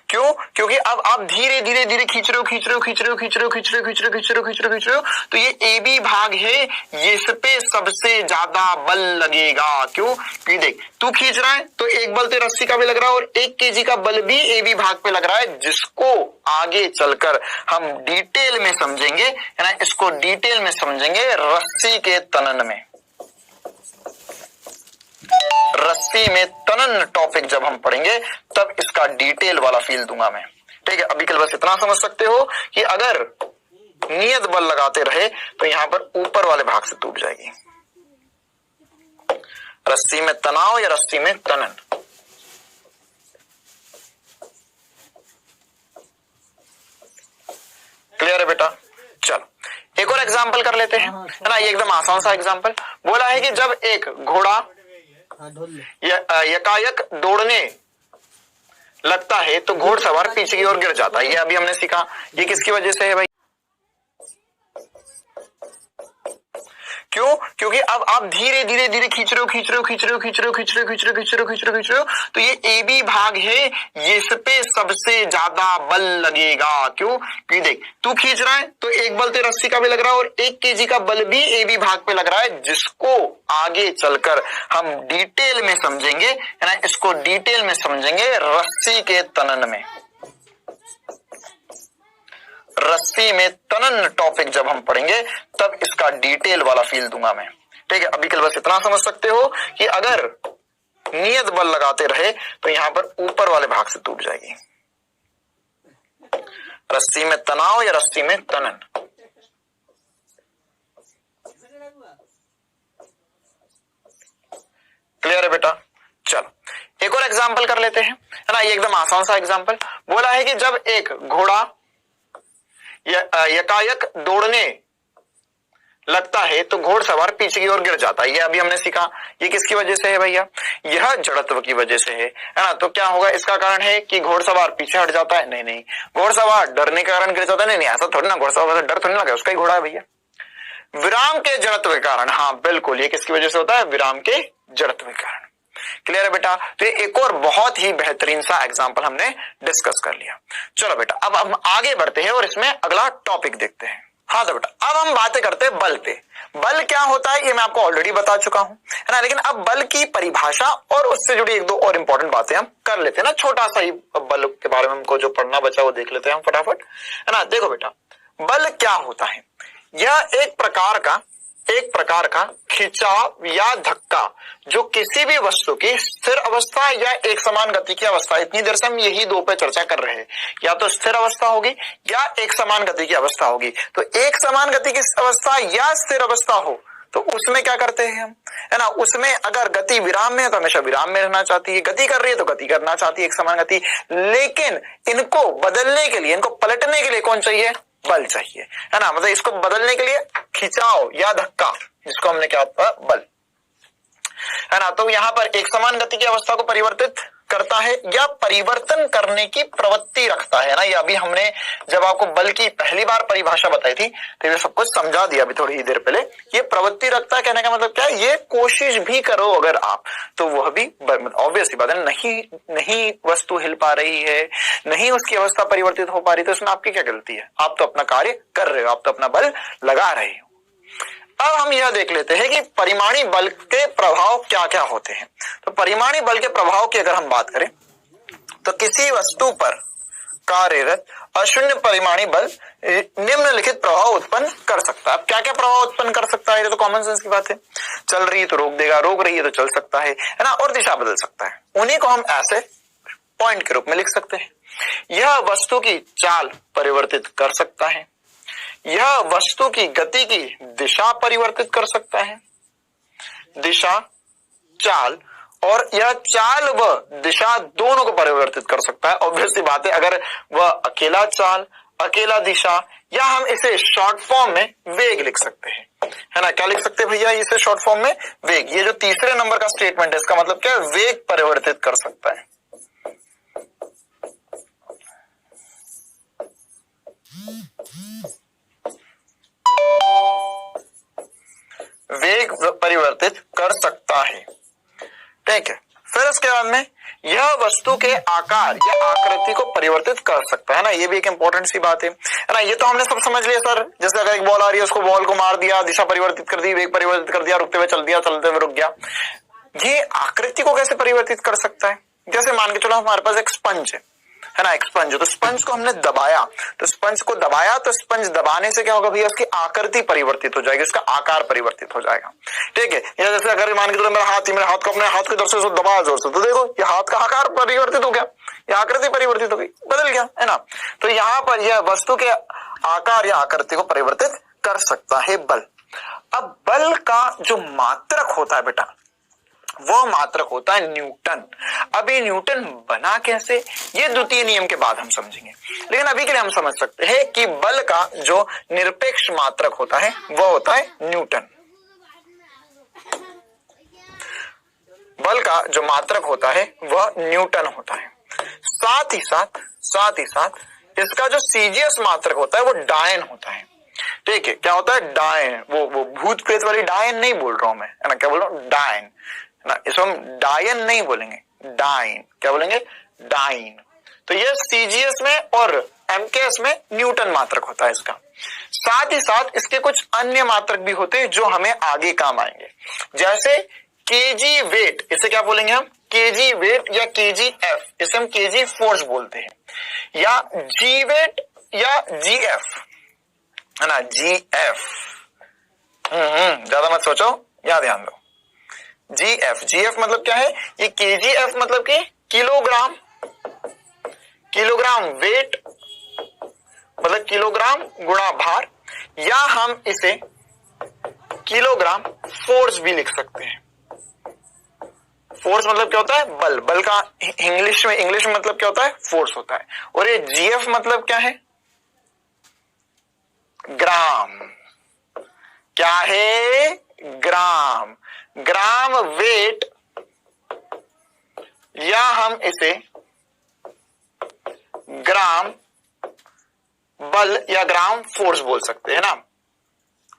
क्यों? क्योंकि अब आप धीरे धीरे धीरे खींच रहे हो, तो ये ए बी भाग है, इस पे सबसे ज्यादा बल लगेगा। क्यों? क्योंकि देख, तू खींच रहा है तो एक बल तो रस्सी का भी लग रहा है और 1 kg का बल भी ए बी भाग पे लग रहा है, जिसको आगे चलकर हम डिटेल में समझेंगे, है ना, इसको डिटेल में समझेंगे रस्सी के तनन में। रस्सी में तनन टॉपिक जब हम पढ़ेंगे तब इसका डिटेल वाला फील दूंगा मैं, ठीक है। अभी कल बस इतना समझ सकते हो कि अगर नियत बल लगाते रहे तो यहां पर ऊपर वाले भाग से टूट जाएगी। रस्सी में तनाव या रस्सी में तनन। क्लियर है बेटा? चलो एक और एग्जाम्पल कर लेते हैं, है ना, ये एकदम आसान सा एग्जाम्पल। बोला है कि जब एक घोड़ा यकायक दौड़ने लगता है तो घोड़सवार पीछे की ओर गिर जाता है। ये अभी हमने सीखा, ये किसकी वजह से है भाई? क्यों? क्योंकि अब आप धीरे धीरे धीरे खींच रहे हो तो ये AB भाग है, इस पे सबसे ज्यादा बल लगेगा। क्यों? क्योंकि देख तू खींच रहा है तो एक बल तो रस्सी का भी लग रहा है और 1 kg का बल भी AB भाग पे लग रहा है, जिसको आगे चलकर हम डिटेल में समझेंगे, है ना, इसको डिटेल में समझेंगे रस्सी के तनन में। रस्सी में तनन टॉपिक जब हम पढ़ेंगे तब इसका डिटेल वाला फील दूंगा मैं। ठीक है, अभी के लिए बस इतना समझ सकते हो कि अगर नियत बल लगाते रहे तो यहां पर ऊपर वाले भाग से टूट जाएगी। रस्सी में तनाव या रस्सी में तनन। क्लियर है बेटा? चलो एक और एग्जांपल कर लेते हैं, है ना। ये एकदम आसान सा एग्जांपल बोला है कि जब एक घोड़ा यकायक दौड़ने लगता है तो घोड़सवार पीछे की ओर गिर जाता है। ये अभी हमने सीखा। ये किसकी वजह से है भैया? यह जड़त्व की वजह से है ना। तो क्या होगा? इसका कारण है कि घोड़सवार पीछे हट जाता है। नहीं, घोड़सवार डरने के कारण गिर जाता है। नहीं, ऐसा थोड़ी ना, घोड़सवार डर थोड़ी लगा, उसका ही घोड़ा है भैया। विराम के जड़त्व के कारण, हाँ बिल्कुल, ये किसकी वजह से होता है? विराम के जड़त्व के कारण। क्लियर है बेटा? तो एक और बहुत ही बेहतरीन सा एग्जांपल हमने डिस्कस कर लिया। चलो बेटा अब हम आगे बढ़ते हैं और इसमें अगला टॉपिक देखते हैं। हाँ तो बेटा अब हम बातें करते हैं बल पे। बल क्या होता है ये मैं आपको ऑलरेडी बता चुका हूं, है ना। लेकिन अब बल की परिभाषा और उससे जुड़ी एक दो और इंपॉर्टेंट बातें हम कर लेते हैं ना। छोटा सा ही बल के बारे में हमको जो पढ़ना बचा वो देख लेते हैं हम फटाफट, है ना। देखो बेटा बल क्या होता है? यह एक प्रकार का खिंचाव या धक्का जो किसी भी वस्तु की स्थिर अवस्था या एक समान गति की अवस्था, इतनी देर से हम यही दो पे चर्चा कर रहे हैं, या तो स्थिर अवस्था होगी या एक समान गति की अवस्था होगी। तो एक समान गति की अवस्था या स्थिर अवस्था हो तो उसमें क्या करते हैं हम, है ना। उसमें अगर गति विराम में है तो हमेशा विराम में रहना चाहती है, गति कर रही है तो गति करना चाहती है, एक समान गति। लेकिन इनको बदलने के लिए, इनको पलटने के लिए कौन चाहिए? बल चाहिए, है ना। मतलब इसको बदलने के लिए खिंचाव या धक्का, जिसको हमने क्या होता है? बल, है ना। तो यहां पर एक समान गति की अवस्था को परिवर्तित करता है या परिवर्तन करने की प्रवृत्ति रखता है ना। ये अभी हमने जब आपको बल की पहली बार परिभाषा बताई थी तो ये सब कुछ समझा दिया अभी थोड़ी ही देर पहले। ये प्रवृत्ति रखता है, कहने का मतलब क्या है? ये कोशिश भी करो अगर आप, तो वह भी ऑब्वियस बात है, नहीं वस्तु हिल पा रही है, नहीं उसकी अवस्था परिवर्तित हो पा रही, तो इसमें आपकी क्या गलती है? आप तो अपना कार्य कर रहे हो, आप तो अपना बल लगा रहे हो। अब हम यह देख लेते हैं कि परिमाणी बल के प्रभाव क्या क्या होते हैं। तो परिमाणी बल के प्रभाव की अगर हम बात करें तो किसी वस्तु पर कार्यरत अशून्य परिमाणी बल निम्नलिखित प्रभाव उत्पन्न कर सकता है। अब क्या क्या प्रभाव उत्पन्न कर सकता है? ये तो कॉमन सेंस की बात है। चल रही है तो रोक देगा, रोक रही है तो चल सकता है ना, और दिशा बदल सकता है। उन्हीं को हम ऐसे पॉइंट के रूप में लिख सकते हैं। यह वस्तु की चाल परिवर्तित कर सकता है, यह वस्तु की गति की दिशा परिवर्तित कर सकता है, दिशा, चाल, और यह चाल व दिशा दोनों को परिवर्तित कर सकता है। ऑब्वियस सी बात है, अगर वह अकेला चाल, अकेला दिशा, या हम इसे शॉर्ट फॉर्म में वेग लिख सकते हैं, है ना। क्या लिख सकते हैं भैया इसे शॉर्ट फॉर्म में? वेग। ये जो तीसरे नंबर का स्टेटमेंट है इसका मतलब क्या है? वेग परिवर्तित कर सकता है। वेग परिवर्तित कर सकता है, ठीक है। फिर उसके बाद में यह वस्तु के आकार या आकृति को परिवर्तित कर सकता है ना। ये भी एक इंपॉर्टेंट सी बात है ना। ये तो हमने सब समझ लिया सर। जैसे अगर एक बॉल आ रही है उसको बॉल को मार दिया, दिशा परिवर्तित कर दी, वेग परिवर्तित कर दिया, रुकते हुए चल दिया, चलते हुए रुक गया। ये आकृति को कैसे परिवर्तित कर सकता है? जैसे मान के चलो हमारे पास एक स्पंज है ना, एक स्पंज। तो स्पंज को हमने दबाया, तो स्पंज को दबाया तो स्पंज दबाने से क्या होगा भैया? उसकी आकृति परिवर्तित हो जाएगी, उसका आकार परिवर्तित हो जाएगा, ठीक है। या जैसे अगर मान के चलो मेरे हाथ को अपने हाथ के दर से दबाया जोर से, तो देखो ये हाथ का आकार परिवर्तित हो गया, ये आकृति परिवर्तित हो गई, बदल गया, है ना। तो यहाँ पर यह वस्तु के आकार या आकृति को परिवर्तित कर सकता है बल। अब बल का जो मात्रक होता है बेटा, वो मात्रक होता है न्यूटन। अभी न्यूटन बना कैसे, ये द्वितीय नियम के बाद हम समझेंगे। लेकिन अभी के लिए हम समझ सकते हैं कि बल का जो निरपेक्ष मात्रक होता है वो होता है न्यूटन। बल का जो मात्रक होता है वह न्यूटन होता है। साथ ही साथ इसका जो सीजीएस मात्रक होता है वो डायन होता है, ठीक है, क्या होता है डायन, वो भूत प्रेत वाली डायन नहीं बोल रहा हूं मैं, है ना, क्या बोल रहा हूं, डायन, है ना, इसको हम डायन नहीं बोलेंगे, डाइन, क्या बोलेंगे, डाइन। तो ये सीजीएस में और एमकेएस में न्यूटन मात्रक होता है इसका। साथ ही साथ इसके कुछ अन्य मात्रक भी होते हैं जो हमें आगे काम आएंगे, जैसे केजी वेट, इसे क्या बोलेंगे हम, केजी वेट या केजी एफ, इसे हम केजी फोर्स बोलते हैं, या जी वेट या जीएफ, है ना, जीएफ। ज्यादा मत सोचो, याद ध्यान दो, जीएफ, जीएफ मतलब क्या है, ये केजीएफ मतलब कि किलोग्राम, किलोग्राम वेट मतलब किलोग्राम गुणा भार, या हम इसे किलोग्राम फोर्स भी लिख सकते हैं। फोर्स मतलब क्या होता है, बल, बल का इंग्लिश में मतलब क्या होता है, फोर्स होता है। और ये जीएफ मतलब क्या है, ग्राम, क्या है, ग्राम, ग्राम वेट, या हम इसे ग्राम बल या ग्राम फोर्स बोल सकते हैं ना।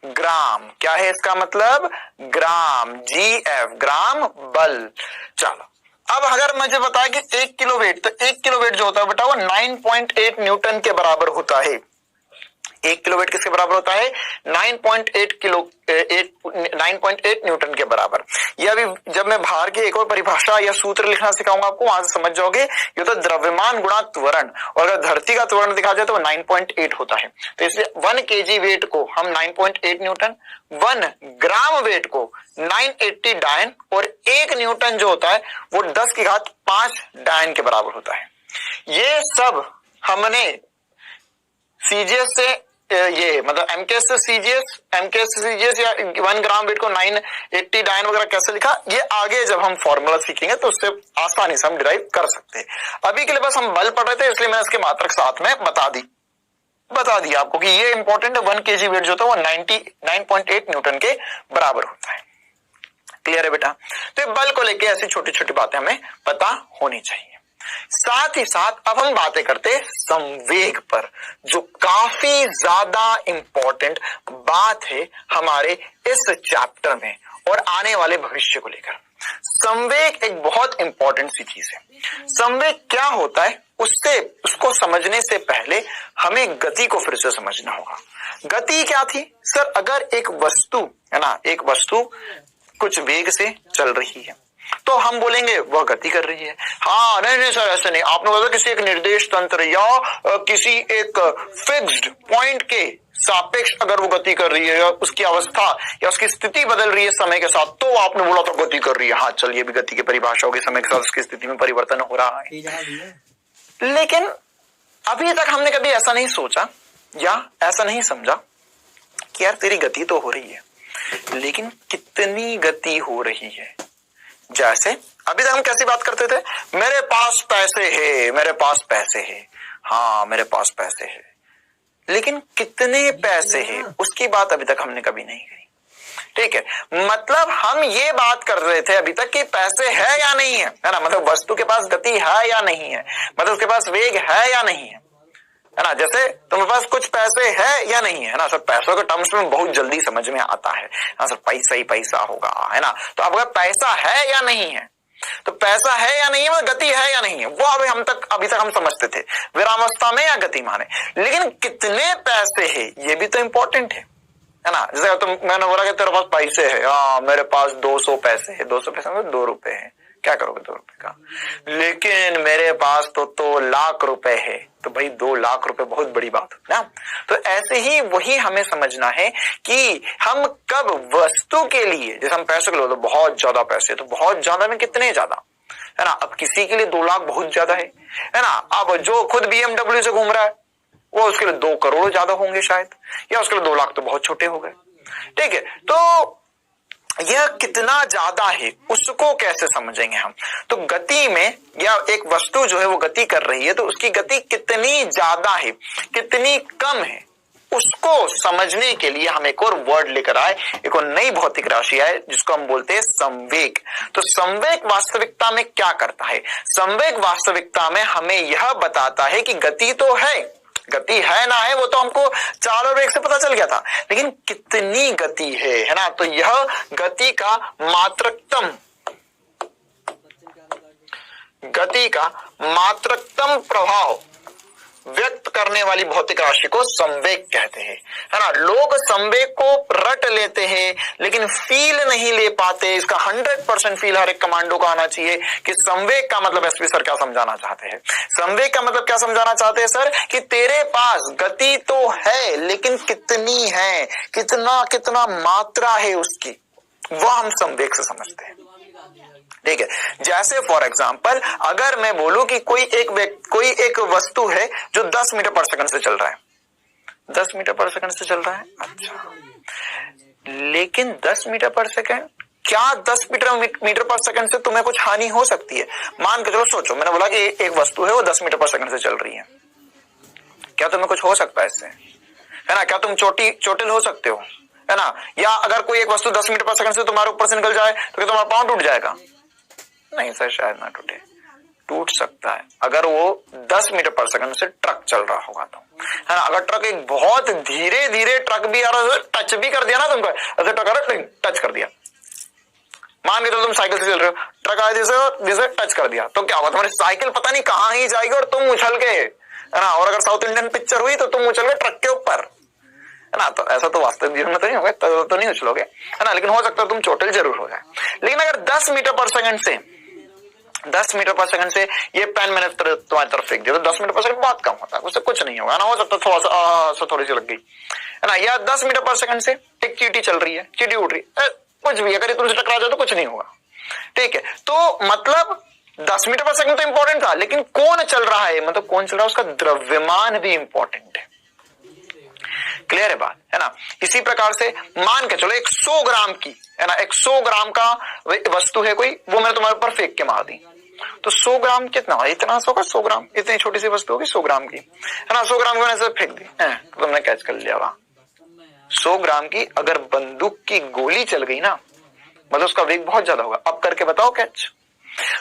ग्राम क्या है इसका मतलब, ग्राम, जीएफ, ग्राम बल। चलो अब अगर मुझे बताया कि 1 किलो वेट, तो 1 किलो वेट जो होता है बेटा वो 9.8 न्यूटन के बराबर होता है। 1 किलो वेट किसके बराबर होता है, 9.8 न्यूटन के बराबर। ये अभी जब मैं भार की एक और परिभाषा या सूत्र लिखना सिखाऊंगा आपको, वहां से समझ जाओगे। ये तो द्रव्यमान गुणा त्वरण, और अगर धरती का त्वरण देखा जाए तो वो 9.8 होता है। तो इसलिए 1 केजी वेट को हम 9.8 न्यूटन, 1 ग्राम वेट को 980 डायन, और 1 न्यूटन जो होता है वो 10 की घात 5 डायन के बराबर होता है। ये सब हमने सीजीएस से ये मतलब एमकेएस से सीजीएस, एमकेएस से सीजीएस या 1 ग्राम वेट को 980 डायन वगैरह कैसे लिखा, ये आगे जब हम फॉर्मूला सीखेंगे तो उससे आसानी से हम डिराइव कर सकते हैं। अभी के लिए बस हम बल पढ़ रहे थे, इसलिए मैंने इसके मात्रक साथ में बता दी आपको कि ये इंपॉर्टेंट है। 1 केजी वेट जो होता है वो 9.8 न्यूटन के बराबर होता है। क्लियर है बेटा। तो बल को लेके ऐसी छोटी छोटी बातें हमें पता होनी चाहिए। साथ ही साथ अब हम बातें करते हैं संवेग पर, जो काफी ज्यादा इंपॉर्टेंट बात है हमारे इस चैप्टर में और आने वाले भविष्य को लेकर। संवेग एक बहुत इंपॉर्टेंट सी चीज है। संवेग क्या होता है उसको समझने से पहले हमें गति को फिर से समझना होगा। गति क्या थी सर, अगर एक वस्तु है ना, एक वस्तु कुछ वेग से चल रही है तो हम बोलेंगे वह गति कर रही है। हाँ नहीं सर ऐसे नहीं, आपने बोला किसी एक निर्देश तंत्र या किसी एक फिक्स्ड पॉइंट के सापेक्ष अगर वो गति कर रही है, या उसकी अवस्था या उसकी स्थिति बदल रही है समय के साथ, तो आपने बोला तो गति कर रही है। हाँ चलिए, भी गति की परिभाषा होगी, समय के साथ उसकी स्थिति में परिवर्तन हो रहा है। लेकिन अभी तक हमने कभी ऐसा नहीं सोचा या ऐसा नहीं समझा कि यार तेरी गति तो हो रही है, लेकिन कितनी गति हो रही है। जैसे अभी तक हम कैसी बात करते थे, मेरे पास पैसे है, मेरे पास पैसे है, हाँ मेरे पास पैसे है, लेकिन कितने पैसे है उसकी बात अभी तक हमने कभी नहीं करी। ठीक है, मतलब हम ये बात कर रहे थे अभी तक कि पैसे है या नहीं है ना, मतलब वस्तु के पास गति है या नहीं है, मतलब उसके पास वेग है या नहीं है ना। जैसे तुम्हारे पास कुछ पैसे है या नहीं है ना सर, पैसों के टर्म्स में बहुत जल्दी समझ में आता है ना सर, पैसा ही पैसा होगा, है ना। तो अब अगर पैसा है या नहीं है, तो पैसा है या नहीं है, गति है या नहीं है, वो अभी तक हम समझते थे विरामावस्था में या गतिमान है। लेकिन कितने पैसे है ये भी तो इंपॉर्टेंट है ना। जैसे तो मैंने बोला कि तेरे पास पैसे है, हाँ मेरे पास 200 पैसे है, 200 पैसे में 2 रुपए है, क्या करोगे 2 रुपए का, लेकिन मेरे पास तो लाख रुपए है, तो भाई 2 लाख रुपए बहुत बड़ी बात है ना। तो ऐसे ही वही हमें समझना है कि हम कब वस्तु के लिए, जैसे हम पैसों के लिए तो बहुत ज्यादा पैसे, तो बहुत ज्यादा में कितने ज्यादा है ना। अब किसी के लिए 2 लाख बहुत ज्यादा है ना। अब जो खुद BMW से घूम रहा है वो उसके लिए 2 करोड़ ज्यादा होंगे शायद, या उसके लिए 2 लाख तो बहुत छोटे हो गए। ठीक है, तो यह कितना ज्यादा है उसको कैसे समझेंगे हम। तो गति में या एक वस्तु जो है वो गति कर रही है, तो उसकी गति कितनी ज्यादा है कितनी कम है, उसको समझने के लिए हम एक और वर्ड लेकर आए, एक और नई भौतिक राशि है जिसको हम बोलते हैं संवेग। तो संवेग वास्तविकता में क्या करता है, संवेग वास्तविकता में हमें यह बताता है कि गति तो है गति है ना है वो तो हमको चाल और वेग से पता चल गया था, लेकिन कितनी गति है ना, तो यह गति का मात्रकतम प्रभाव व्यक्त करने वाली भौतिक राशि को संवेग कहते हैं, है ना। लोग संवेग को रट लेते हैं लेकिन फील नहीं ले पाते। इसका 100% फील हर एक कमांडो को आना चाहिए कि संवेग का मतलब एसपी सर क्या समझाना चाहते हैं। संवेग का मतलब क्या समझाना चाहते हैं सर, कि तेरे पास गति तो है लेकिन कितनी है, कितना मात्रा है उसकी, वह हम संवेग से समझते हैं। ठीक है, जैसे फॉर एग्जाम्पल अगर मैं बोलूं कि कोई एक वस्तु है जो 10 मीटर पर सेकंड से चल रहा है, 10 मीटर पर सेकंड से चल रहा है, अच्छा, लेकिन 10 मीटर पर सेकंड, क्या 10 मीटर पर सेकंड से तुम्हें कुछ हानि हो सकती है? मान के चलो, सोचो, मैंने बोला कि एक वस्तु है वो 10 मीटर पर सेकंड से चल रही है, क्या तुम्हें कुछ हो सकता है इससे, है ना? क्या तुम चोटिल हो सकते हो, है ना? या अगर कोई एक वस्तु 10 मीटर पर सेकंड से तुम्हारे ऊपर से निकल जाए तो क्या तुम्हारा पांव टूट जाएगा? नहीं सर, शायद ना टूटे, टूट सकता है अगर वो 10 मीटर पर सेकंड से ट्रक चल रहा होगा तो, है ना। अगर ट्रक एक बहुत धीरे ट्रक भी आ रहा है, टच भी कर दिया ना तुमको, ऐसे ट्रक आ रहा है, टच कर दिया, मान के चलो तुम साइकिल से चल रहे हो, ट्रक आया जैसे टच कर दिया, तो क्या होगा? तुम्हारी साइकिल पता नहीं कहां ही जाएगी और तुम उछल के, है ना। और अगर साउथ इंडियन पिक्चर हुई तो तुम उछल गए ट्रक के ऊपर, है ना। तो ऐसा तो वास्तविक जीवन में तो नहीं होगा, तो नहीं उछलोगे, है ना, लेकिन हो सकता है तुम चोटिल जरूर हो जाए। लेकिन अगर 10 मीटर पर सेकंड से ये पेन मैंने तुम्हारी तरफ फेंक दिया तो 10 मीटर पर सेकंड बहुत कम होता है, उससे कुछ नहीं होगा ना, हो सकता है थोड़ा सा थोड़ी सी लग गई, है ना। या 10 मीटर पर सेकंड से एक चींटी चल रही है, चींटी उड़ रही है, कुछ भी, अगर तुमसे टकरा जाए तो कुछ नहीं होगा, ठीक है। तो मतलब 10 मीटर पर सेकंड तो इंपॉर्टेंट था, लेकिन कौन चल रहा है, मतलब कौन चल रहा है, उसका द्रव्यमान भी इंपॉर्टेंट है। क्लियर है बात, है ना। इसी प्रकार से मान के चलो 100 ग्राम की, है ना, 100 ग्राम का वस्तु है कोई, वो मैंने तुम्हारे ऊपर फेंक के मार दी, तो 100 ग्राम कितना होगा? इतना होगा 100 ग्राम, इतनी छोटी सी वस्तु होगी 100 ग्राम की, है ना। 100 ग्राम को मैंने फेंक दी, तो तुमने कैच कर लिया वहां। 100 ग्राम की अगर बंदूक की गोली चल गई ना, मतलब उसका वेग बहुत ज्यादा होगा। अब करके बताओ कैच।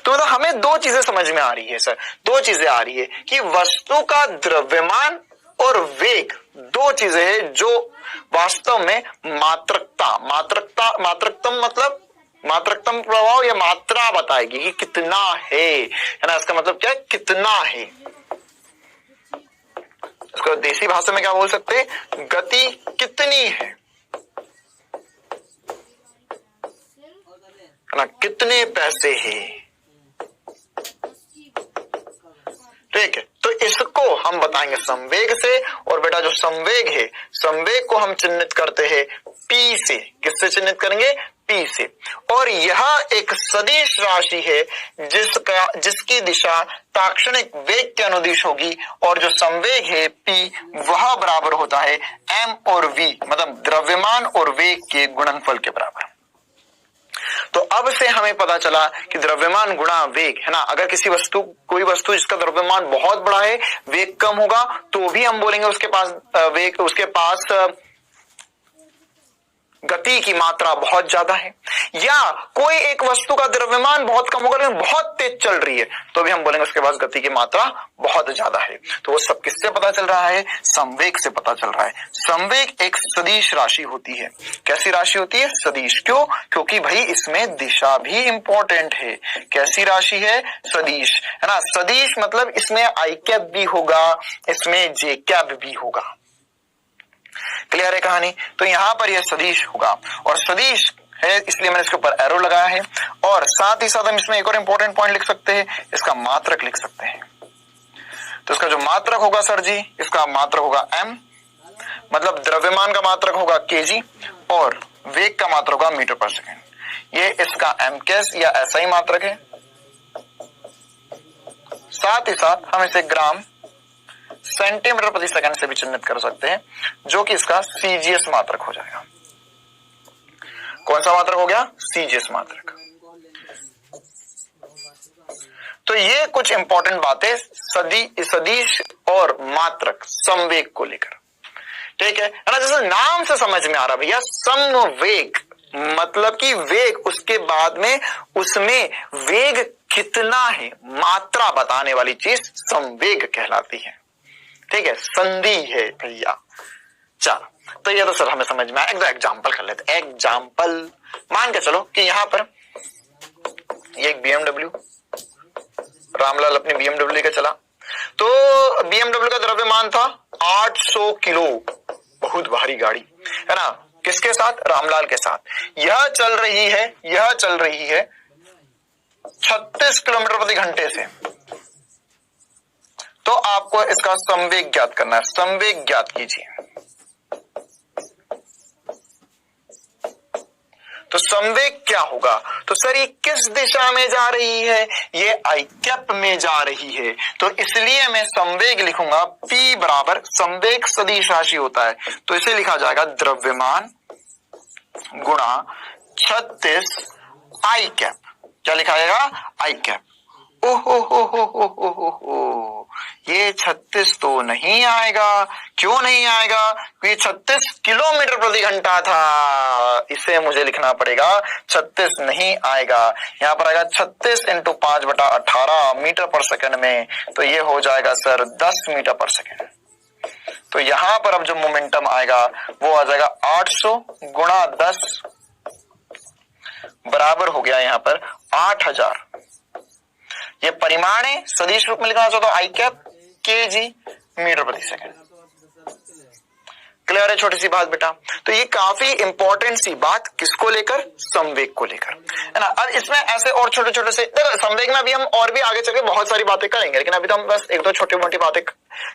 तो मतलब हमें दो चीजें समझ में आ रही है सर, दो चीजें आ रही है कि वस्तु का द्रव्यमान और वेग दो चीजें हैं जो वास्तव में मात्रकतम मतलब मात्रकतम प्रभाव या मात्रा बताएगी कि कितना है ना। इसका मतलब क्या है? कितना है। इसको देसी भाषा में क्या बोल सकते हैं? गति कितनी है ना, कितने पैसे है, ठीक है। तो इसको हम बताएंगे संवेग से, और बेटा जो संवेग है, संवेग को हम चिन्हित करते हैं पी से। किससे चिन्हित करेंगे? पी से। और यह एक सदिश राशि है जिसकी दिशा ताक्षणिक वेग के अनुदिश होगी, और जो संवेग है पी वह बराबर होता है एम और वी, मतलब द्रव्यमान और वेग के गुणनफल के बराबर। तो अब से हमें पता चला कि द्रव्यमान गुणा वेग, है ना। अगर कोई वस्तु जिसका द्रव्यमान बहुत बड़ा है, वेग कम होगा, तो भी हम बोलेंगे उसके पास गति की मात्रा बहुत ज्यादा है। या कोई एक वस्तु का द्रव्यमान बहुत कम होगा लेकिन बहुत तेज चल रही है, तो भी हम बोलेंगे उसके पास गति की मात्रा बहुत ज्यादा है। तो वो सब किससे पता चल रहा है? संवेग से पता चल रहा है। संवेग एक सदिश राशि होती है। कैसी राशि होती है? सदिश। क्यों? क्योंकि भाई इसमें दिशा भी इंपॉर्टेंट है। कैसी राशि है? सदिश, है ना। सदिश मतलब इसमें आई कैप भी होगा, इसमें जे कैप भी होगा। क्लियर है कहानी? तो यहां पर यह सदिश होगा, और सदिश है इसलिए मैंने इसके ऊपर एरो लगाया है। और साथ ही साथ हम इसमें एक और इंपॉर्टेंट पॉइंट लिख सकते हैं, इसका मात्रक लिख सकते हैं। तो इसका जो मात्रक होगा सर जी, इसका मात्रक होगा एम, मतलब द्रव्यमान का मात्रक होगा केजी, और वेग का मात्रक होगा मीटर पर सेकेंड। ये इसका एम कैस या ऐसा ही मात्रक है। साथ ही साथ हम इसे ग्राम सेंटीमीटर प्रति सेकंड से भी चिन्हित कर सकते हैं, जो कि इसका सीजीएस मात्रक हो जाएगा। कौन सा मात्रक हो गया? सीजीएस मात्रक। तो ये कुछ इंपॉर्टेंट बातें सदिश और मात्रक संवेग को लेकर, ठीक है ना। जैसे नाम से समझ में आ रहा भैया, समवेग मतलब कि वेग, उसके बाद में उसमें वेग कितना है, मात्रा बताने वाली चीज संवेग कहलाती है ठीक है, संधि है भैया। चलो तो ये तो सर हमें समझ में आया। एक दो एग्जाम्पल कर लेते हैं। एग्जाम्पल मान के चलो कि यहां पर ये एक बीएमडब्ल्यू, रामलाल अपनी बीएमडब्ल्यू लेकर चला, तो बीएमडब्ल्यू का द्रव्यमान था 800 किलो, बहुत भारी गाड़ी है ना। किसके साथ? रामलाल के साथ। यह चल रही है 36 किलोमीटर प्रति घंटे से। तो आपको इसका संवेग ज्ञात करना है। संवेग ज्ञात कीजिए। तो संवेग क्या होगा? तो सर ये किस दिशा में जा रही है? ये आई कैप में जा रही है, तो इसलिए मैं संवेग लिखूंगा P बराबर, संवेग सदिश राशि होता है तो इसे लिखा जाएगा द्रव्यमान गुणा 36 आई कैप। क्या लिखा जाएगा? आई कैप। ओहो हो, ये 36 तो नहीं आएगा। क्यों नहीं आएगा? क्योंकि 36 किलोमीटर प्रति घंटा था, इसे मुझे लिखना पड़ेगा 36 नहीं आएगा। यहां पर आएगा 36 इंटू 5/18 मीटर पर सेकंड में, तो ये हो जाएगा सर 10 मीटर पर सेकंड। तो यहां पर अब जो मोमेंटम आएगा वो आ जाएगा 800 गुणा 10 बराबर हो गया यहां पर 8000। ये परिमाण है, सदिश रूप में लिखना चाहता हूं आई कैप केजी मीटर प्रति सेकंड। क्लियर है छोटी सी बात बेटा? तो ये काफी इंपॉर्टेंट सी बात किसको लेकर? संवेग को लेकर, है ना। अब इसमें ऐसे और छोटे छोटे से, देखो संवेग में भी हम और भी आगे चलकर बहुत सारी बातें करेंगे, लेकिन अभी तो हम बस एक दो छोटी मोटी बातें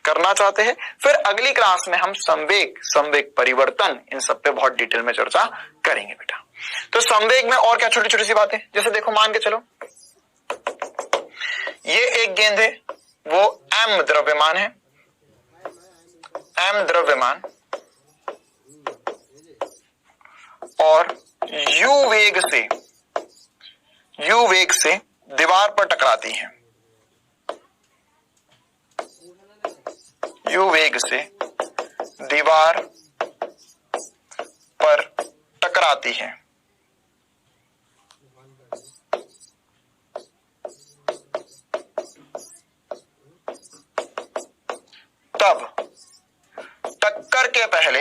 करना चाहते हैं। फिर अगली क्लास में हम संवेग परिवर्तन इन सब पे बहुत डिटेल में चर्चा करेंगे बेटा। तो संवेग में और क्या छोटी छोटी सी बातें, जैसे देखो मान के चलो ये एक गेंद है, वो m द्रव्यमान है, m द्रव्यमान और u वेग से दीवार पर टकराती है। u वेग से दीवार पर टकराती है। तब टक्कर के पहले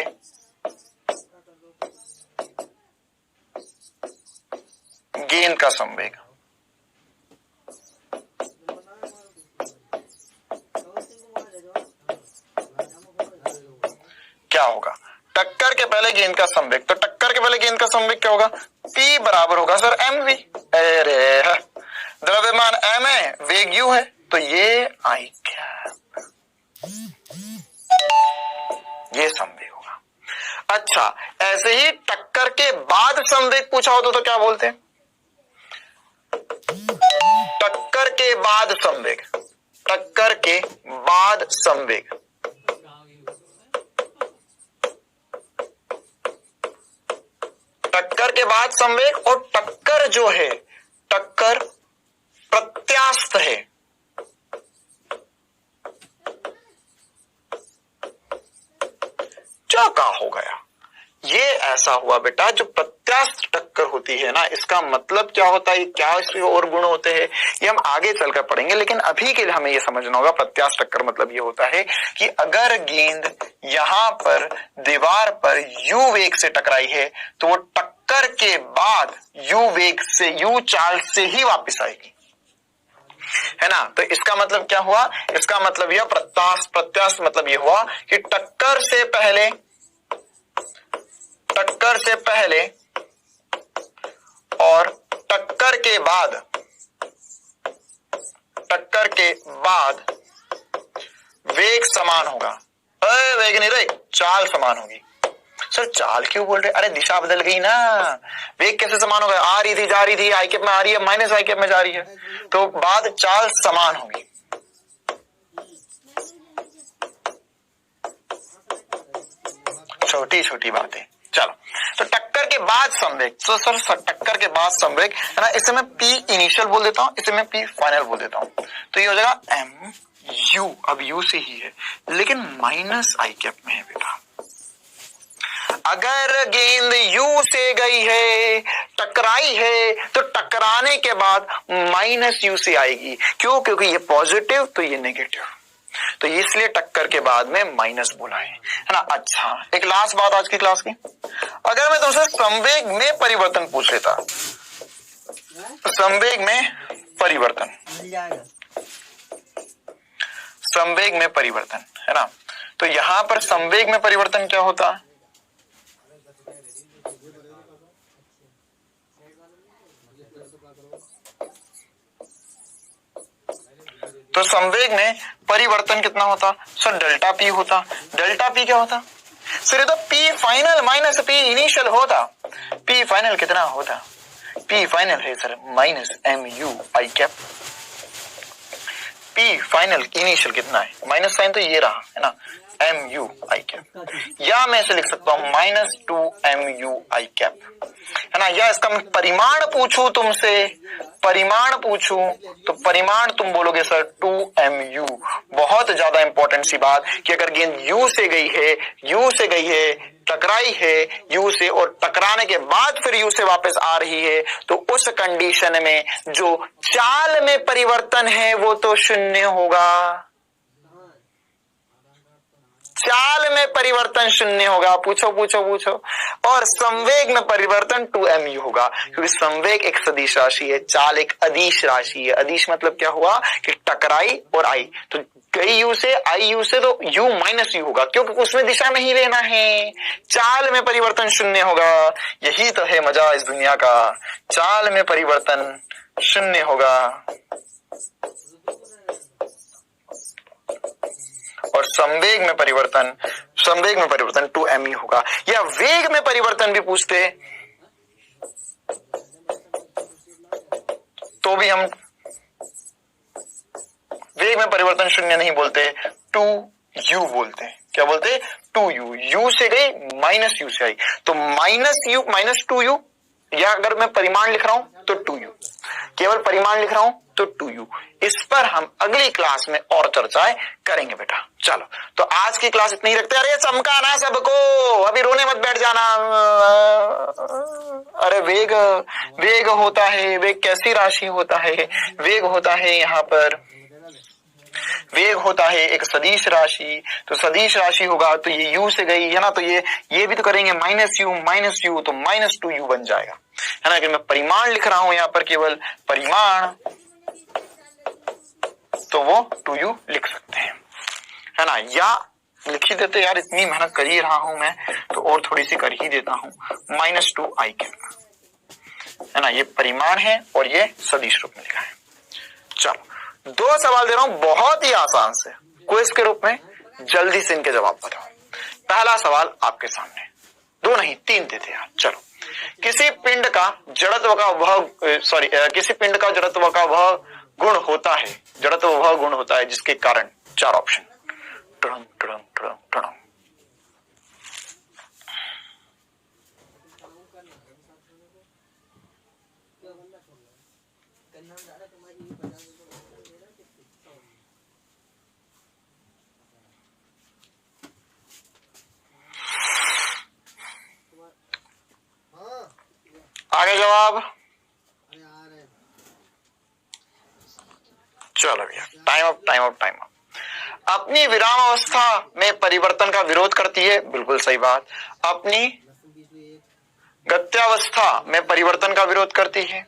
गेंद का संवेग क्या होगा? टक्कर के पहले गेंद का संवेग, तो टक्कर के पहले गेंद का संवेग क्या होगा? P बराबर होगा सर mv। अरे द्रव्यमान m है, वेग u है, तो ये आई कैप, ये संवेग होगा। अच्छा, ऐसे ही टक्कर के बाद संवेग पूछा होता तो क्या बोलते हैं? टक्कर के बाद संवेग, टक्कर के बाद संवेग, टक्कर के बाद संवेग। और टक्कर जो है, टक्कर प्रत्यास्थ है, क्या कहा हो गया? ये ऐसा हुआ बेटा, जो प्रत्यास्थ टक्कर होती है ना, इसका मतलब क्या होता है, क्या इसके और गुण होते हैं, ये हम आगे चलकर पढ़ेंगे। लेकिन अभी के लिए हमें ये समझना होगा प्रत्यास्थ टक्कर मतलब ये होता है कि अगर गेंद यहां पर दीवार पर यू वेग से टकराई है तो वो टक्कर के बाद यू वेग से, यू चाल से ही वापस आएगी, है ना। तो इसका मतलब क्या हुआ? इसका मतलब यह प्रत्यास्थ मतलब यह हुआ कि टक्कर से पहले और टक्कर के बाद वेग समान होगा। वेग नहीं रहे, चाल समान होगी। सर चाल क्यों बोल रहे? अरे दिशा बदल गई ना। वेग कैसे समान होगा? आ रही थी, जा रही थी, आई कैप में आ रही है, माइनस आई कैप में जा रही है, तो बाद चाल समान होगी। छोटी छोटी बातें। चलो, तो टक्कर के बाद संवेग, तो सर टक्कर के बाद संवेग है ना, इसे मैं P इनिशियल बोल देता हूं, इसे मैं P फाइनल बोल देता हूं, तो ये हो जाएगा M U। अब U से ही है, लेकिन माइनस आई कैप में है बेटा। अगर गेंद U से गई है, टकराई है, तो टकराने के बाद माइनस U से आएगी। क्यों? क्योंकि ये पॉजिटिव तो ये नेगेटिव। तो इसलिए टक्कर के बाद में माइनस बोला है ना। अच्छा, एक लास्ट बात आज की क्लास की, अगर मैं तुमसे संवेग में परिवर्तन पूछ लेता, संवेग में परिवर्तन, संवेग में परिवर्तन है ना, तो यहां पर संवेग में परिवर्तन क्या होता है? तो संवेग में परिवर्तन कितना होता सर? डेल्टा पी होता। डेल्टा पी क्या होता सर? ये तो P final minus P initial होता। पी फाइनल कितना होता? पी फाइनल है sir minus M U I cap. P final initial कितना है? माइनस साइन तो ये रहा है ना, एम यू आई कैप, या मैं इसे लिख सकता हूं minus 2 M U I cap है ना। या इसका मैं परिमाण पूछूं तुमसे, परिमाण पूछूं तो परिमाण तुम बोलोगे सर 2 एम यू। बहुत ज्यादा इंपॉर्टेंट सी बात कि अगर गेंद यू से गई है, यू से गई है, टकराई है यू से, और टकराने के बाद फिर यू से वापस आ रही है, तो उस कंडीशन में जो चाल में परिवर्तन है वो तो शून्य होगा। चाल में परिवर्तन शून्य होगा। पूछो पूछो पूछो। और संवेग में परिवर्तन 2mu होगा, क्योंकि संवेग एक सदिश राशि है, चाल एक अदिश राशि है। अदिश मतलब क्या हुआ कि टकराई और आई, तो गई यू से आई यू से, तो u माइनस यू होगा, क्योंकि उसमें दिशा नहीं लेना है। चाल में परिवर्तन शून्य होगा। यही तो है मजा इस दुनिया का, चाल में परिवर्तन शून्य होगा। और संवेग में परिवर्तन, संवेग में परिवर्तन 2mu होगा। या वेग में परिवर्तन भी पूछते तो भी हम वेग में परिवर्तन शून्य नहीं बोलते, 2u बोलते हैं। क्या बोलते? 2u। यू से गई माइनस यू से आई, तो माइनस यू माइनस 2u, या अगर मैं परिमाण लिख रहा हूं तो 2u, केवल परिमाण लिख रहा हूं तो 2u। इस पर हम अगली क्लास में और चर्चाएं करेंगे बेटा। चलो, तो आज की क्लास इतनी ही रखते हैं। अरे चमका ना सबको, अभी रोने मत बैठ जाना। अरे वेग, वेग होता है, वेग कैसी राशि होता है? वेग होता है यहाँ पर, वेग होता है एक सदिश राशि। तो सदिश राशि होगा तो ये u से गई है ना, तो ये भी तो करेंगे माइनस यू, तो माइनस 2u बन जाएगा है ना। अगर मैं परिमाण लिख रहा हूं यहाँ पर, केवल परिमाण, तो वो 2u लिख सकते हैं है ना। या लिख ही देते, यार इतनी मेहनत कर ही रहा हूं मैं, तो और थोड़ी सी कर ही देता हूं, माइनस 2i है ना। ये परिमाण है और ये सदिश रूप में लिखा है। चलो, 2 सवाल दे रहा हूं बहुत ही आसान से क्विज के रूप में, जल्दी से इनके जवाब बताओ। पहला सवाल आपके सामने, 2 नहीं 3 देते हैं। चलो, किसी पिंड का जड़त्व का वह गुण होता है, जड़त्व वह गुण होता है जिसके कारण, 4 ऑप्शन, टुडुम टुडुम टुडुम टुडुम। आगे जवाब। चलो भैया, time up time up time up. अपनी विराम अवस्था में परिवर्तन का विरोध करती है, बिल्कुल सही बात। अपनी गत्यावस्था में परिवर्तन का विरोध करती है,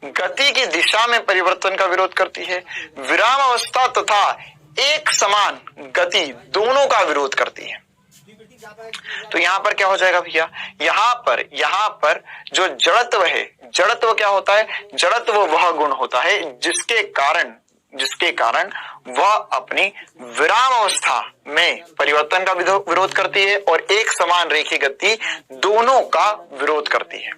गति की दिशा में परिवर्तन का विरोध करती है, विराम अवस्था तथा एक समान गति दोनों का विरोध करती है। तो यहां पर क्या हो जाएगा भैया? यहां पर जो जड़त्व है, जड़त्व क्या होता है? जड़त्व वह गुण होता है जिसके कारण वह अपनी विराम अवस्था में परिवर्तन का विरोध करती है और एक समान रेखीय गति दोनों का विरोध करती है।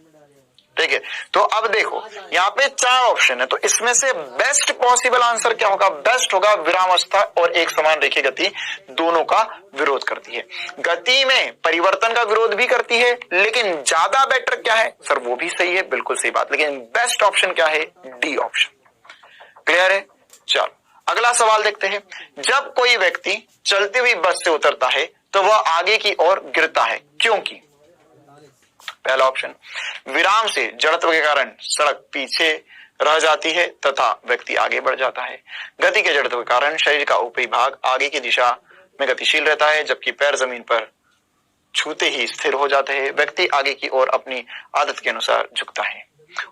ठीक है, तो अब देखो यहाँ पे 4 ऑप्शन है, तो इसमें से बेस्ट पॉसिबल आंसर क्या होगा? बेस्ट होगा विराम अवस्था और एक समान रेखीय गति दोनों का विरोध करती है। गति में परिवर्तन का विरोध भी करती है, लेकिन ज्यादा बेटर क्या है सर? वो भी सही है, बिल्कुल सही बात, लेकिन बेस्ट ऑप्शन क्या है? D option. क्लियर है? चलो अगला सवाल देखते हैं। जब कोई व्यक्ति चलती हुई बस से उतरता है तो वह आगे की ओर गिरता है, क्योंकि? पहला ऑप्शन, विराम से जड़त्व के कारण सड़क पीछे रह जाती है तथा व्यक्ति आगे बढ़ जाता है। गति के जड़त्व के कारण शरीर का ऊपरी भाग आगे की दिशा में गतिशील रहता है, जबकि पैर जमीन पर छूते ही स्थिर हो जाते हैं। व्यक्ति आगे की ओर अपनी आदत के अनुसार झुकता है।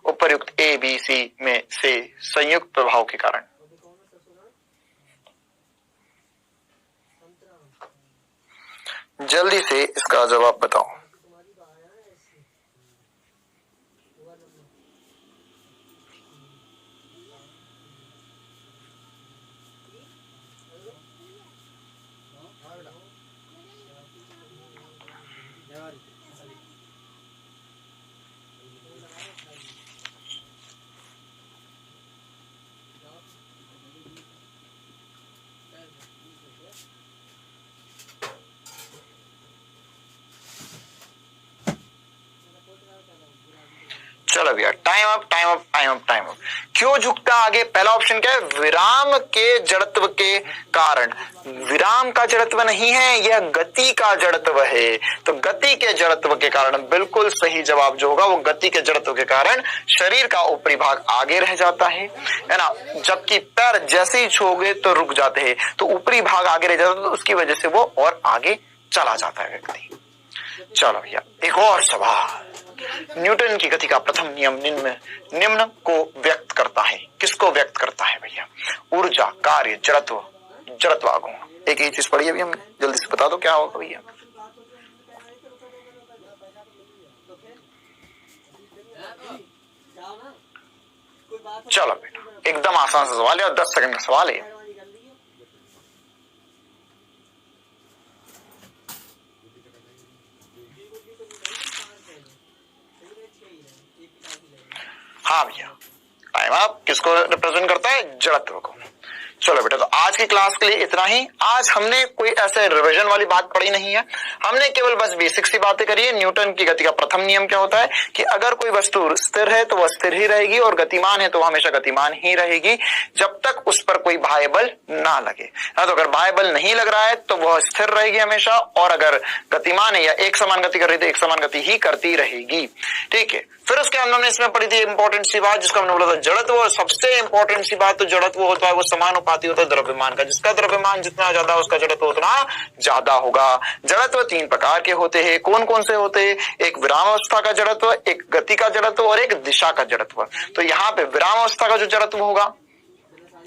उपर्युक्त ए बी सी में से संयुक्त प्रभाव के कारण जल्दी से इसका जवाब बताओ। चलो भैया, time up time up time up time up. क्यों झुकता आगे? पहला ऑप्शन क्या है? विराम के जड़त्व के कारण। विराम का जड़त्व नहीं है, यह गति का जड़त्व है। तो गति के जड़त्व के कारण बिल्कुल सही जवाब जो होगा वो गति के जड़त्व के कारण शरीर का ऊपरी भाग आगे रह जाता है ना, जबकि पैर जैसे ही छूओगे तो रुक जाते हैं। तो ऊपरी भाग आगे रह जाता है, तो उसकी वजह से वो और आगे चला जाता है व्यक्ति। चलो भैया, एक और सवाल। न्यूटन की गति का प्रथम नियम निम्न को व्यक्त करता है। किसको व्यक्त करता है भैया? ऊर्जा, कार्य, जड़त्व, जड़त्वागुण। एक ही चीज पढ़ी अभी हमने, जल्दी से बता दो क्या होगा भैया। चलो बेटा, एकदम आसान सा सवाल है और 10 सेकंड का सवाल है। हाँ भैया, टाइम अप। किसको रिप्रेजेंट करता है? जड़त्व को। चलो बेटा, तो आज की क्लास के लिए इतना ही। आज हमने कोई ऐसे रिवीजन वाली बात पढ़ी नहीं है, हमने केवल बस बेसिक सी बातें करी है। न्यूटन की गति का प्रथम नियम क्या होता है कि अगर कोई वस्तु स्थिर है तो वह स्थिर ही रहेगी, और गतिमान है तो वह हमेशा गतिमान ही रहेगी जब तक उस पर कोई बाह्य बल ना लगे। तो अगर बाह्य बल नहीं लग रहा है तो वह स्थिर रहेगी हमेशा, और अगर गतिमान है या एक समान गति कर रही है तो एक समान गति ही करती रहेगी। ठीक है, फिर उसके अंदर हमने इसमें पढ़ी थी इंपॉर्टेंट सी बात, जिसका हमने बोला था जड़त्व। और सबसे इंपॉर्टेंट सी बात तो जड़त्व होता है वो समानुपाती होता है द्रव्यमान का। जिसका द्रव्यमान जितना ज्यादा उसका जड़त्व उतना ज्यादा होगा। जड़त्व 3 प्रकार के होते हैं। कौन कौन से होते हैं? एक विरामावस्था का जड़त्व, एक गति का जड़त्व और एक दिशा का जड़त्व। तो यहाँ पे विरामावस्था का जो जड़त्व होगा,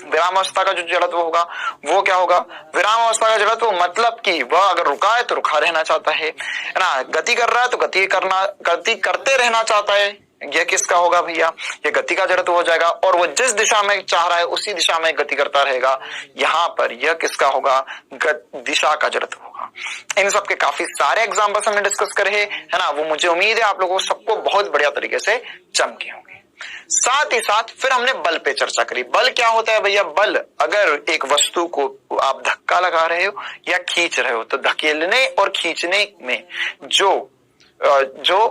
विरामावस्था का जो जड़त्व होगा वो क्या होगा? विरामावस्था का जड़त्व मतलब कि वह अगर रुका है तो रुका रहना चाहता है ना, गति कर रहा है तो गति करते रहना चाहता है। यह किसका होगा भैया? ये गति का जड़त्व हो जाएगा। और वो जिस दिशा में चाह रहा है उसी दिशा में गति करता रहेगा। यहाँ पर यह किसका होगा? दिशा का जड़त्व होगा। इन सब के काफी सारे एग्जाम्पल्स हमने डिस्कस करे है ना। वो मुझे उम्मीद है आप लोगों को सबको बहुत बढ़िया तरीके से चमके होंगे। साथ ही साथ फिर हमने बल पे चर्चा करी। बल क्या होता है भैया? बल, अगर एक वस्तु को आप धक्का लगा रहे हो या खींच रहे हो तो धकेलने और खींचने में जो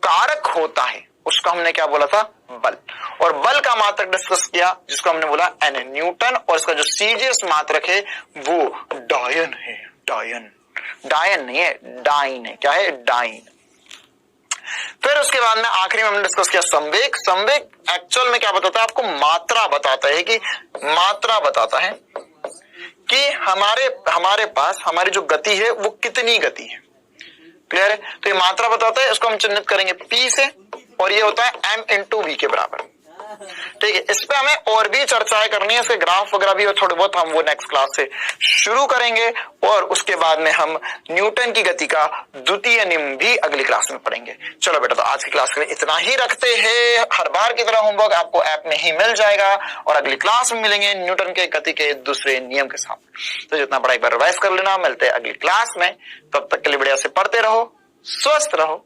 कारक होता है उसको हमने क्या बोला था? बल। और बल का मात्रक डिस्कस किया जिसको हमने बोला N न्यूटन, और इसका जो सीजीएस मात्रक है वो डायन है। डायन नहीं है, डाइन है। क्या है? डाइन। फिर उसके बाद में आखिरी में हमने डिस्कस किया संवेग। संवेग एक्चुअल में क्या बताता है? आपको मात्रा बताता है कि हमारे पास हमारी जो गति है वो कितनी गति है। क्लियर है? तो ये मात्रा बताता है, इसको हम चिन्हित करेंगे P से, और ये होता है m/v के बराबर। ठीक है, इस पे हमें और भी चर्चाएं करनी है, इसके ग्राफ वगैरह भी और थोड़े बहुत हम वो नेक्स्ट क्लास से शुरू करेंगे। और उसके बाद में हम न्यूटन की गति का द्वितीय नियम भी अगली क्लास में पढ़ेंगे। चलो बेटा, तो आज की क्लास के लिए इतना ही रखते हैं। हर बार की तरह होमवर्क आपको ऐप में ही मिल जाएगा, और अगली क्लास में मिलेंगे न्यूटन के गति के दूसरे नियम के साथ। तो जितना पढ़ा एक बार रिवाइज कर लेना। मिलते हैं अगली क्लास में, तब तक के लिए बढ़िया से पढ़ते रहो, स्वस्थ रहो,